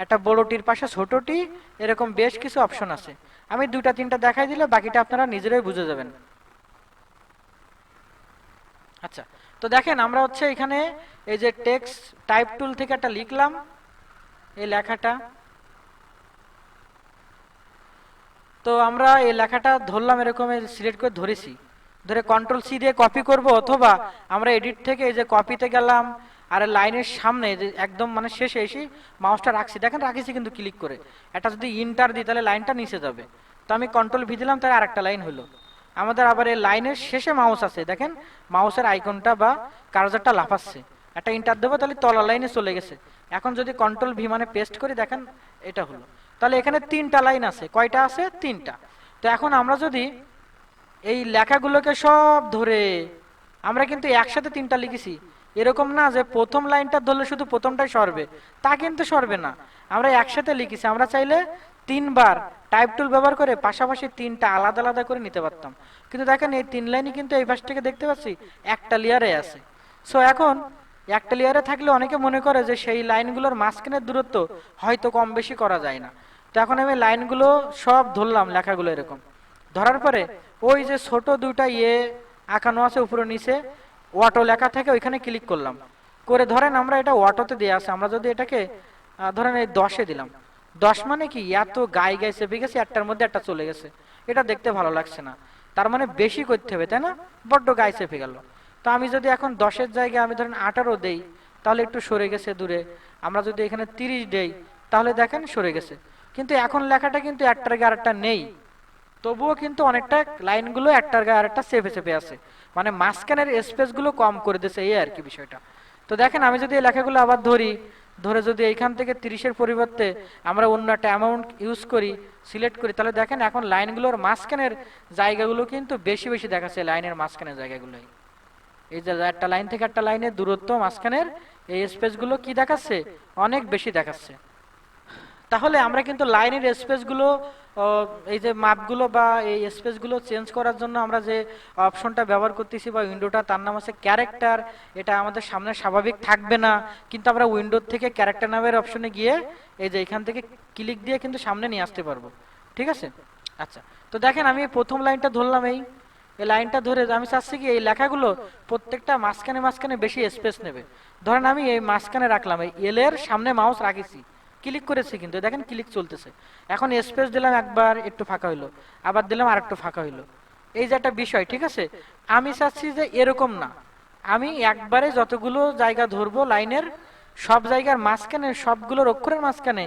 একটা বড় টির পাশে ছোট টি, এরকম বেশ কিছু অপশন আছে। আমি দুইটা তিনটা দেখাই দিলে বাকিটা আপনারা নিজেরাই বুঝে যাবেন। আচ্ছা, তো দেখেন আমরা হচ্ছে এখানে এই যে টেক্সট টাইপ টুল থেকে একটা লিখলাম এই লেখাটা। তো আমরা এই লেখাটা ধরলাম, এরকম সিলেক্ট করে ধরেছি, ধরে কন্ট্রোল সি দিয়ে কপি করব, অথবা আমরা এডিট থেকে এই যে কপিতে গেলাম আর লাইনের সামনে যে একদম মানে শেষে এসে মাউসটা রাখছি, দেখেন রাখিছি কিন্তু ক্লিক করে, এটা যদি ইন্টার দিই তাহলে লাইনটা নিচে যাবে। তো আমি কন্ট্রোল ভি দিলাম, তার আরেকটা লাইন হলো। আমাদের আবার এই লাইনের শেষে মাউস আছে, দেখেন মাউসের আইকনটা বা কার্সারটা লাফাচ্ছে, একটা ইন্টার দেবো তাহলে তলার লাইনে চলে গেছে। এখন যদি কন্ট্রোল ভি মানে পেস্ট করি, দেখেন এটা হলো। তাহলে এখানে তিনটা লাইন আছে, কয়টা আছে? তিনটা। তো এখন আমরা যদি এই লেখাগুলোকে সব ধরে, আমরা কিন্তু একসাথে তিনটা লিখেছি, এরকম না যে প্রথম লাইনটা ধরলে শুধু প্রথমটাই সরবে, তা কিন্তু সরবে না। আমরা একসাথে লিখেছি, আমরা চাইলে তিনবার টাইপ টুল ব্যবহার করে পাশাপাশি তিনটা আলাদা আলাদা করে নিতে পারতাম, কিন্তু দেখেন এই তিন লাইনই কিন্তু এই পাশ থেকে দেখতে পাচ্ছি একটা লেয়ারে আছে। সো এখন একটা লেয়ারে থাকলে অনেকে মনে করে যে সেই লাইনগুলোর মাঝখানের দূরত্ব হয়তো কম বেশি করা যায় না। তো এখন আমি লাইনগুলো সব ধরলাম, লেখাগুলো এরকম ধরার পরে ওই যে ছোট দুটা আঁকানো আছে উপরে নিচে অটো লেখা থেকে ওইখানে ক্লিক করলাম করে, ধরেন আমরা এটা অটোতে দিয়ে আছে, আমরা যদি এটাকে ধরেন এই 10-এ দিলাম, 10 মানে কি এত গায়ে গায়ে চেপে গেছে, একটার মধ্যে একটা চলে গেছে, এটা দেখতে ভালো লাগছে না, তার মানে বেশি করতে হবে, তাই না? বড্ড গায়ে চেপে গেল। তো আমি যদি এখন 10-এর জায়গায় আমি ধরেন 18 দেই, তাহলে একটু সরে গেছে দূরে। আমরা যদি এখানে 30 দেই, তাহলে দেখেন সরে গেছে। কিন্তু এখন লেখাটা কিন্তু একটার গায়ে আরেকটা নেই, তবুও কিন্তু অনেকটা লাইনগুলো একটার গায়ে আরেকটা চেপে চেপে আছে, মানে মাঝখানের স্পেসগুলো কম করে দিয়েছে, এই আর কি বিষয়টা। তো দেখেন আমি যদি এই লেখাগুলো আবার ধরি, ধরে যদি এইখান থেকে 30-এর পরিবর্তে আমরা অন্য একটা অ্যামাউন্ট ইউজ করি, সিলেক্ট করি, তাহলে দেখেন এখন লাইনগুলোর মাঝখানের জায়গাগুলো কিন্তু বেশি বেশি দেখাচ্ছে, লাইনের মাঝখানের জায়গাগুলোই। এই যে একটা লাইন থেকে একটা লাইনের দূরত্ব মাঝখানের এই স্পেসগুলো কি দেখাচ্ছে? অনেক বেশি দেখাচ্ছে। তাহলে আমরা কিন্তু লাইনের স্পেসগুলো, এই যে মাপগুলো বা এই স্পেসগুলো চেঞ্জ করার জন্য আমরা যে অপশনটা ব্যবহার করতেছি বা উইন্ডোটা, তার নাম আছে ক্যারেক্টার। এটা আমাদের সামনে স্বাভাবিক থাকবে না, কিন্তু আমরা উইন্ডো থেকে ক্যারেক্টার নামের অপশনে গিয়ে এই যে এখান থেকে ক্লিক দিয়ে কিন্তু সামনে নিয়ে আসতে পারবো, ঠিক আছে? আচ্ছা, তো দেখেন আমি প্রথম লাইনটা ধরলাম, এই এই লাইনটা ধরে আমি চাচ্ছি কি এই লেখাগুলো প্রত্যেকটা মাঝখানে মাঝখানে বেশি স্পেস নেবে। ধরেন আমি এই মাঝখানে রাখলাম, এই এল এর সামনে মাউস রাখিছি, ক্লিক করেছি, কিন্তু দেখেন ক্লিক চলতেছে। এখন স্পেস দিলাম, একবার একটু ফাঁকা হইলো, আবার দিলাম আর একটু ফাঁকা হইলো। এই যে একটা বিষয়, ঠিক আছে? আমি চাচ্ছি যে এরকম না, আমি একবারে যতগুলো জায়গা ধরবো লাইনের, সব জায়গার মাঝখানে সবগুলোর অক্ষরের মাঝখানে,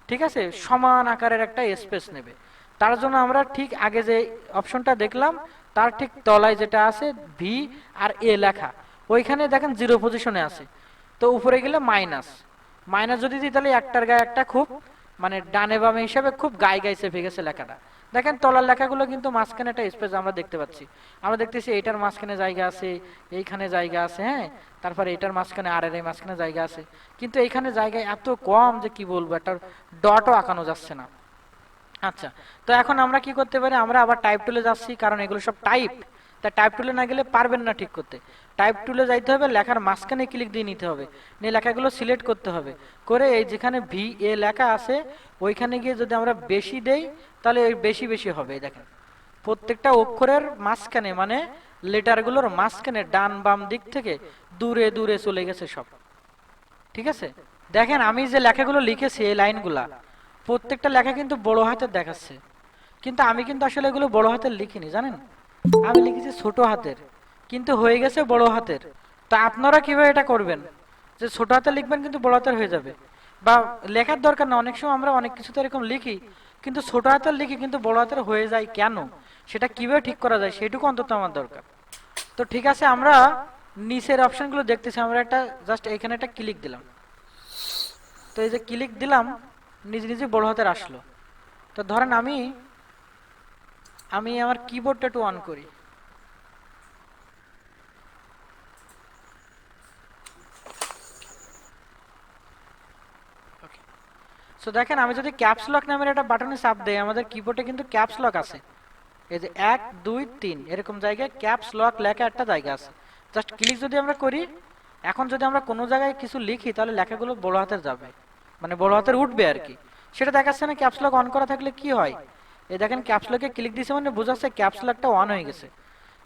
ঠিক আছে, সমান আকারের একটা স্পেস নেবে। তার জন্য আমরা ঠিক আগে যে অপশনটা দেখলাম তার ঠিক তলায় যেটা আছে ভি আর এ লেখা, ওইখানে দেখেন 0 পজিশনে আছে। তো উপরে গেলে মাইনাস, মাইনাস যদি দিই তাহলে একটার গায়ে একটা খুব মানে ডানে বামে হিসাবে খুব গায়ে গায়ে চেপে গেছে লেখাটা। দেখেন তলার লেখাগুলো কিন্তু মাঝখানে একটা স্পেস আমরা দেখতে পাচ্ছি, আমরা দেখতেছি এইটার মাঝখানে জায়গা আছে, এইখানে জায়গা আছে, হ্যাঁ, তারপরে এটার মাঝখানে আর এর মাঝখানে জায়গা আছে, কিন্তু এইখানে জায়গা এত কম যে কি বলবো, একটা ডটও আঁকানো যাচ্ছে না। আচ্ছা, তো এখন আমরা কি করতে পারি, আমরা আবার টাইপ টুলে যাচ্ছি, কারণ এগুলো সব টাইপ, তা টাইপ টুলে না গেলে পারবেন না ঠিক করতে। টাইপ টুলে যাইতে হবে, লেখার মাঝখানে ক্লিক দিয়ে নিতে হবে, নিয়ে লেখাগুলো সিলেক্ট করতে হবে, করে এই যেখানে ভি এ লেখা আছে ওইখানে গিয়ে যদি আমরা বেশি দেই তাহলে ওই বেশি বেশি হবে। দেখেন প্রত্যেকটা অক্ষরের মাঝখানে মানে লেটারগুলোর মাঝখানে ডান বাম দিক থেকে দূরে দূরে চলে গেছে সব, ঠিক আছে? দেখেন আমি যে লেখাগুলো লিখেছি এই লাইনগুলা প্রত্যেকটা লেখা কিন্তু বড় হাতের দেখাচ্ছে, কিন্তু আমি কিন্তু আসলে এগুলো বড় হাতের লিখিনি, জানেন? আমি লিখেছি ছোট হাতের, কিন্তু হয়ে গেছে বড় হাতের। তা আপনারা কিভাবে এটা করবেন যে ছোট হাতে লিখবেন কিন্তু বড় হাতের হয়ে যাবে, বা লেখার দরকার না, অনেক সময় আমরা অনেক কিছু তো এরকম লিখি কিন্তু ছোট হাতের লিখি কিন্তু বড় হাতের হয়ে যায় কেন, সেটা কিভাবে ঠিক করা যায় সেটুকু অন্তত আমার দরকার। তো ঠিক আছে, আমরা নিচের অপশনগুলো দেখতেছি, আমরা একটা জাস্ট এখানে একটা ক্লিক দিলাম, তো এই যে ক্লিক দিলাম নিজে নিজে বড় হাতের আসলো। তো ধরেন আমি আমি আমার কিবোর্ডটা একটু অন করি, সো দেখেন আমি যদি ক্যাপস লক নামের একটা বাটনে চাপ দেই, আমাদের কিবোর্ডে কিন্তু ক্যাপস লক আছে, এই যে 1 2 3 এরকম জায়গায় ক্যাপস লক লেখা একটা জায়গা আছে, জাস্ট ক্লিক যদি আমরা করি এখন যদি আমরা কোনো জায়গায় কিছু লিখি তাহলে লেখাগুলো বড় হাতের যাবে, মানে বড় হাতের উঠবে আর কি। সেটা দেখাচ্ছে না ক্যাপস লক অন করা থাকলে কি হয়, এই দেখেন ক্যাপস লকে ক্লিক দিছে মানে বোঝাচ্ছে ক্যাপস লকটা অন হয়ে গেছে।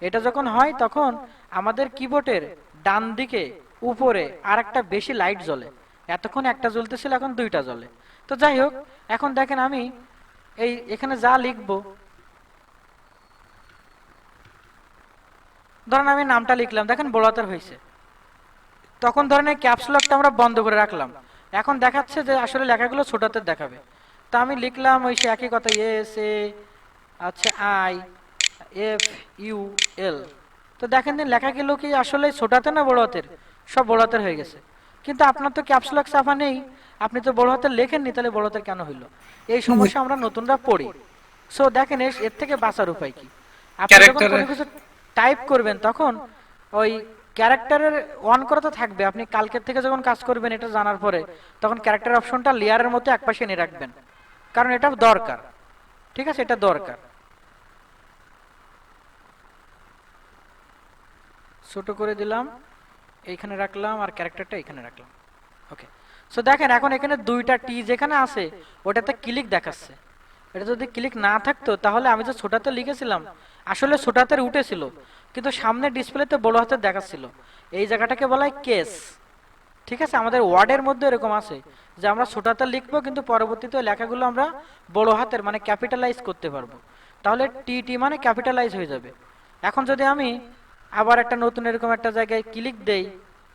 এটা যখন হয় তখন আমাদের কিবোর্ডের ডান দিকে উপরে আর একটা বেশি লাইট জ্বলে। এতক্ষণ একটা জ্বলতেছিল, এখন দুইটা জ্বলে। তো যাই হোক, এখন দেখেন আমি এই এখানে যা লিখবো, ধরেন আমি নামটা লিখলাম, দেখেন বড় হাতের হয়েছে। তখন ধরেন এই ক্যাপস লকটা আমরা বন্ধ করে রাখলাম, এখন দেখাচ্ছে যে আসলে লেখাগুলো ছোট হাতের দেখাবে। তা আমি লিখলাম ওই সে একই কথা, এস এ আচ্ছা আই এফ ইউ এল। তো দেখেন দিন লেখাগুলো কি আসলে ছোট হাতের না বড় হাতের? সব বড় হাতের হয়ে গেছে। কিন্তু আপনার তো ক্যাপস লক চাপা নেই, আপনি তো বড় হাতের লেখেননি, তাহলে বড় হাতের কেন হইলো? এই সমস্যা আমরা নতুনরা পড়ি। সো দেখেন এর থেকে বাঁচার উপায় কি, আপনি যখন ক্যারেক্টারে কোনো কিছু টাইপ করবেন তখন ওই ক্যারেক্টারের অন করা তো থাকবে। আপনি কালকের থেকে যখন কাজ করবেন এটা জানার পরে, তখন ক্যারেক্টার অপশনটা লেয়ারের মতো একপাশে নিয়ে রাখবেন, কারণ এটা দরকার। ঠিক আছে, এটা দরকার। ছোট করে দিলাম, এইখানে রাখলাম, আর ক্যারেক্টারটা এখানে রাখলাম। ওকে। সো দেখেন এখন এখানে দুইটা টি যেখানে আছে ওটাতে ক্লিক দেখাচ্ছে। এটা যদি ক্লিক না থাকতো তাহলে আমি যে ছোটাতে লিখেছিলাম আসলে ছোটাতে উঠেছিল, কিন্তু সামনে ডিসপ্লেতে বড় হাতে দেখাচ্ছিল। এই জায়গাটাকে বলা হয় কেস। ঠিক আছে, আমাদের ওয়ার্ডের মধ্যে এরকম আছে যে আমরা ছোটাতে লিখবো কিন্তু পরবর্তীতে লেখাগুলো আমরা বড় হাতের মানে ক্যাপিটালাইজ করতে পারবো। তাহলে টি টি মানে ক্যাপিটালাইজ হয়ে যাবে। এখন যদি আমি আবার একটা নতুন এরকম একটা জায়গায় ক্লিক দেই,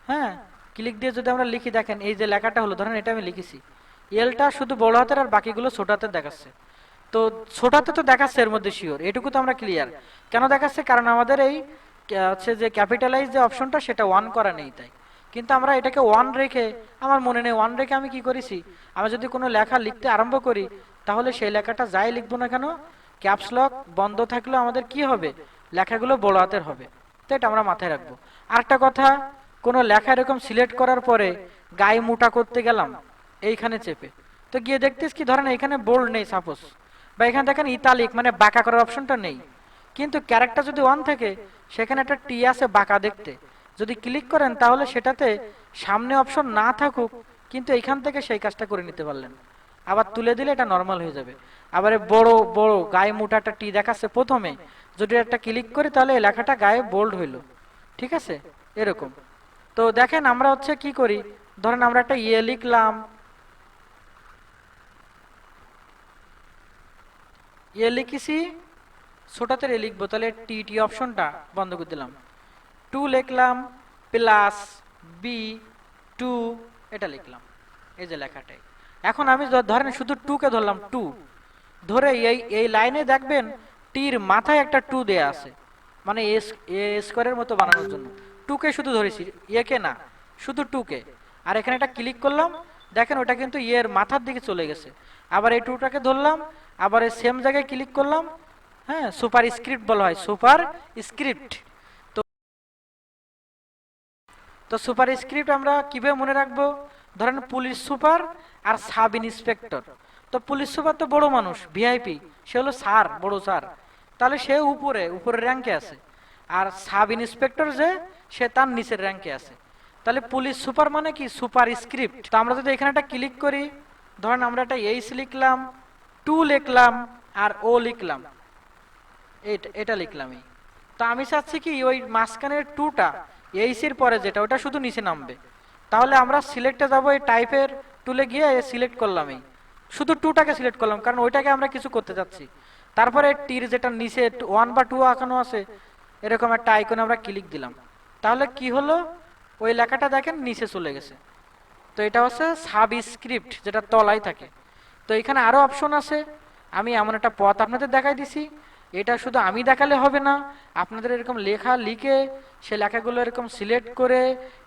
হ্যাঁ, ক্লিক দিয়ে যদি আমরা লিখি, দেখেন এই যে লেখাটা হলো, ধরেন এটা আমি লিখেছি, এলটা শুধু বড় হাতের আর বাকিগুলো ছোট হাতের দেখাচ্ছে। তো ছোট হাতে তো দেখাচ্ছে এর মধ্যে শিওর, এটুকু তো আমরা ক্লিয়ার। কেন দেখাচ্ছে? কারণ আমাদের এই হচ্ছে যে ক্যাপিটালাইজ যে অপশনটা সেটা ওয়ান করা নেই তাই। কিন্তু আমরা এটাকে ওয়ান রেখে, আমার মনে নেই ওয়ান রেখে আমি কি করেছি, আমি যদি কোনো লেখা লিখতে আরম্ভ করি তাহলে সেই লেখাটা যাই লিখবো না কেন ক্যাপস লক বন্ধ থাকলেও আমাদের কি হবে, লেখাগুলো বড় হাতের হবে। তো এটা আমরা মাথায় রাখবো। আরেকটা কথা, কোনো লেখা এরকম সিলেক্ট করার পরে গায়ে মোটা করতে গেলাম এইখানে চেপে, তো গিয়ে দেখতেছ কি, ধরেন এখানে বোল্ড নেই সাপোজ, বা এখানে দেখেন ইতালিক মানে বাঁকা করার অপশনটা নেই, কিন্তু ক্যারেক্টার যদি ওয়ান থাকে সেখানে একটা টি আছে বাঁকা দেখতে, যদি ক্লিক করেন তাহলে সেটাতে সামনে অপশন না থাকুক কিন্তু এইখান থেকে সেই কাজটা করে নিতে পারলেন। আবার তুলে দিলে এটা নর্মাল হয়ে যাবে। আবার বড় বড় গায়ে মোটা একটা টি দেখাচ্ছে প্রথমে, যদি একটা ক্লিক করি তাহলে এই লেখাটা গায়ে বোল্ড হইলো। ঠিক আছে, এরকম। তো দেখেন আমরা হচ্ছে কি করি, ধরেন আমরা একটা ইয়ে লিখলাম, ইয়ে লিখেছি, ছোটাতে এ লিখবো, তাহলে টি টি অপশনটা বন্ধ করে দিলাম, টু লিখলাম, প্লাস বি টু, এটা লিখলাম, এই যে লেখাটাই। এখন আমি ধরেন শুধু টু কে ধরলাম, টু ধরে এই এই লাইনে দেখবেন টির মাথায় একটা টু দেয়া আছে, মানে এ স্কোয়ারের মতো বানানোর জন্য টু কে শুধু ধরেছি, একে না, শুধু টু কে। আর এখানে একটা ক্লিক করলাম, দেখেন ওটা কিন্তু এর মাথার দিকে চলে গেছে। আবার এই টুটাকে ধরলাম, আবার এই সেম জায়গায় ক্লিক করলাম, হ্যাঁ, সুপার স্ক্রিপ্ট বলা হয়, সুপার স্ক্রিপ্ট। তো সুপার স্ক্রিপ্ট আমরা কিভাবে মনে রাখবো, ধরেন পুলিশ সুপার আর সাব ইন্সপেক্টর। তো পুলিশ সুপার তো বড় মানুষ, ভিআইপি, সে হলো স্যার, বড় স্যার, তাহলে সে উপরে উপরের র্যাঙ্কে আছে। আর সাব ইন্সপেক্টর যে, সে তার নিচের র্যাঙ্কে আছে। তাহলে পুলিশ সুপার মানে কি, সুপার স্ক্রিপ্ট। তো আমরা যদি এখানে একটা ক্লিক করি, ধরেন আমরা একটা এইচ লিখলাম, টু লিখলাম, আর ও লিখলাম, এটা লিখলামই। তো আমি চাচ্ছি কি ওই মাঝখানের টুটা এইসির পরে যেটা ওটা শুধু নিচে নামবে। তাহলে আমরা সিলেক্টে যাবো, এই টাইপের টুলে গিয়ে সিলেক্ট করলাম, এই শুধু টুটাকে সিলেক্ট করলাম কারণ ওইটাকে আমরা কিছু করতে যাচ্ছি। তারপরে টির যেটা নিচে ওয়ান বা টু আঁকানো আছে এরকম একটা আইকনে আমরা ক্লিক দিলাম, তাহলে কি হলো, ওই লেখাটা দেখেন নিচে চলে গেছে। তো এটা হচ্ছে সাবস্ক্রিপ্ট, যেটা তলায় থাকে। তো এখানে আরো অপশন আছে, আমি এমন একটা পথ আপনাদের দেখাই দিছি। এটা শুধু আমি দেখালে হবে না, আপনাদের এরকম লেখা লিখে সে লেখাগুলো এরকম সিলেক্ট করে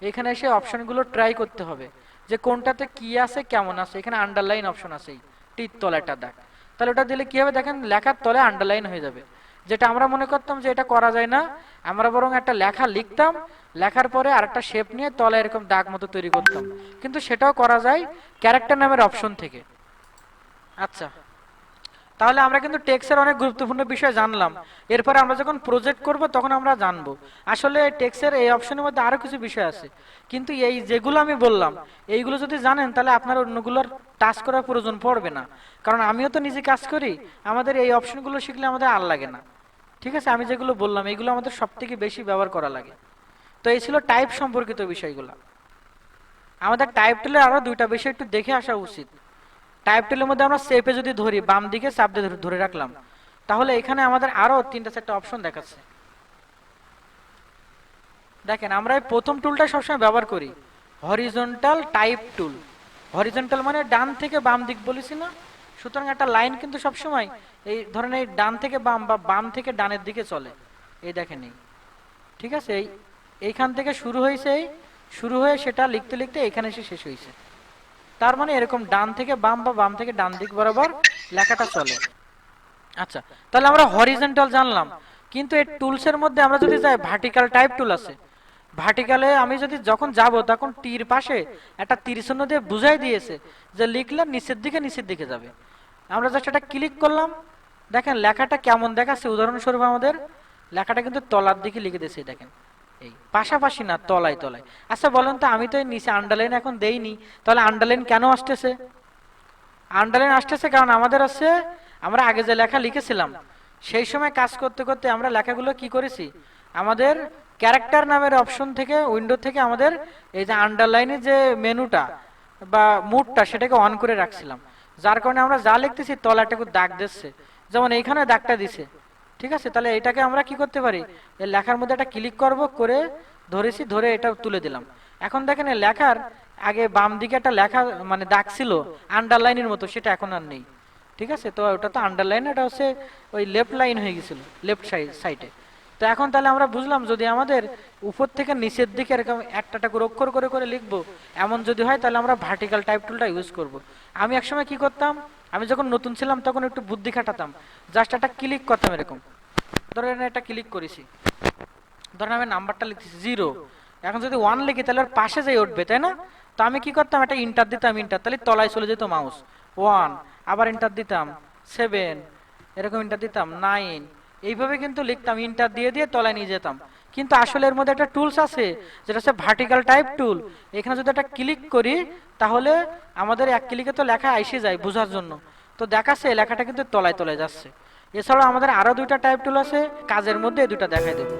এখানে এসে অপশনগুলো ট্রাই করতে হবে যে কোনটাতে কি আছে কেমন আছে। এখানে আন্ডারলাইন অপশন আছে, টির তলাটা দেখ, তাহলে ওটা দিলে কি হবে, দেখেন লেখার তলে আন্ডারলাইন হয়ে যাবে। যেটা আমরা মনে করতাম যে এটা করা যায় না, আমরা বরং একটা লেখা লিখতাম, লেখার পরে আরেকটা শেপ নিয়ে তলে এরকম দাগ মতো তৈরি করতাম, কিন্তু সেটাও করা যায় ক্যারেক্টার নামের অপশন থেকে। আচ্ছা, তাহলে আমরা কিন্তু টেক্সের অনেক গুরুত্বপূর্ণ বিষয় জানলাম। এরপরে আমরা যখন প্রজেক্ট করব তখন আমরা জানবো আসলে টেক্সের এই অপশনের মধ্যে আরো কিছু বিষয় আছে, কিন্তু এই যেগুলো আমি বললাম এইগুলো যদি জানেন তাহলে আপনার অন্যগুলোর টাচ করার প্রয়োজন পড়বে না। কারণ আমিও তো নিজে কাজ করি, আমাদের এই অপশনগুলো শিখলে আমাদের আর লাগে না। ঠিক আছে, আমি যেগুলো বললাম এগুলো আমাদের সব থেকে বেশি ব্যবহার করা লাগে। তো এই ছিল টাইপ সম্পর্কিত বিষয়গুলো। আমাদের টাইপ টুলের আরো দুইটা বিষয় একটু দেখে আসা উচিত। টাইপ টুলের মধ্যে আমরা সেপে যদি ধরি, বাম দিকে চাপ দিয়ে ধরে রাখলাম, তাহলে এখানে আমাদের আরো তিনটা চারটা অপশন দেখাচ্ছে। দেখেন আমরা এই প্রথম টুলটা সবসময় ব্যবহার করি, হরিজন্টাল টাইপ টুল। হরিজন্টাল মানে ডান থেকে বাম দিক বলেছি না, সুতরাং একটা লাইন কিন্তু সবসময় এই ধরনের ডান থেকে বাম বা বাম থেকে ডানের দিকে চলে। এই দেখেন এই, ঠিক আছে, এইখান থেকে শুরু হয়েছে, এই শুরু হয়ে সেটা লিখতে লিখতে এখানে এসে শেষ হয়েছে। তার মানে এরকম ডান থেকে বাম বা বাম থেকে ডান দিক বরাবর লেখাটা চলে। আচ্ছা, তাহলে আমরা হরিজন্টাল জানলাম, কিন্তু এই টুলসের মধ্যে আমরা যদি যাই, ভার্টিক্যাল টাইপ টুল আছে। ভার্টিক্যালে আমি যদি যখন যাব তখন তীর পাশে একটা তীর চিহ্ন দিয়ে বুঝাই দিয়েছে যে লিখলে নিচের দিকে যাবে। আমরা জাস্ট এটা ক্লিক করলাম, দেখেন লেখাটা কেমন দেখাচ্ছে। উদাহরণস্বরূপ আমাদের লেখাটা কিন্তু তলার দিকে লিখে দিয়েছে, দেখেন এই পাশাপাশি না, তলায় তলায়। আচ্ছা বলেন তো, আমি তো এই নিচে আন্ডারলাইন এখন দেইনি, তাহলে আন্ডারলাইন কেন আসতেছে? আন্ডারলাইন আসতেছে কারণ আমাদের আছে, আমরা আগে যে লেখা লিখেছিলাম সেই সময় কাজ করতে করতে আমরা লেখাগুলো কি করেছি, আমাদের ক্যারেক্টার নামের অপশন থেকে, উইন্ডো থেকে আমাদের এই যে আন্ডারলাইনের যে মেনুটা বা মুডটা সেটাকে অন করে রাখছিলাম, যার কারণে আমরা যা লিখতেছি তলাটাকে দাগ দিচ্ছে, যেমন এইখানে দাগটা দিছে। ঠিক আছে, তাহলে এটাকে আমরা কি করতে পারি, এই লেখার মধ্যে একটা ক্লিক করব, করে ধরেছি, ধরে এটা তুলে দিলাম। এখন দেখেন এই লেখার আগে বাম দিকে একটা লেখা মানে দাগ ছিল আন্ডারলাইনের মতো, সেটা এখন আর নেই। ঠিক আছে, তো ওটা তো আন্ডারলাইন, এটা হচ্ছে ওই লেফট লাইন হয়ে গেছিল, লেফট সাইডে। তো এখন তাহলে আমরা বুঝলাম যদি আমাদের উপর থেকে নিচের দিকে এরকম একটা করে অক্ষর করে করে লিখবো এমন যদি হয়, তাহলে আমরা ভার্টিক্যাল টাইপ টুলটা ইউজ করব। আমি একসময় কি করতাম, আমি যখন নতুন ছিলাম তখন একটু বুদ্ধি খাটাতাম, জাস্ট একটা ক্লিক করতাম এরকম, ধরেন একটা ক্লিক করেছি, ধরেন আমি নাম্বারটা লিখতেছি 0, এখন যদি 1 লিখি তাহলে ওর পাশে যাই উঠবে, তাই না? তো আমি কি করতাম, একটা ইন্টার দিতাম, ইন্টার, তাহলে তলায় চলে যেত মাউস। 1, আবার ইন্টার দিতাম 7, এরকম ইন্টার দিতাম 9, এইভাবে কিন্তু লিখতাম, ইন্টার দিয়ে দিয়ে তলায় নিয়ে যেতাম। কিন্তু আসলে এর মধ্যে একটা টুলস আছে যেটা হচ্ছে ভার্টিক্যাল টাইপ টুল। এখানে যদি একটা ক্লিক করি তাহলে আমাদের এক ক্লিকে তো লেখা এসে যায় বোঝার জন্য, তো দেখাচ্ছে এই লেখাটা কিন্তু তলায় তলায় যাচ্ছে। এছাড়াও আমাদের আরো দুইটা টাইপ টুল আছে, কাজের মধ্যে এই দুইটা দেখাই দেবো।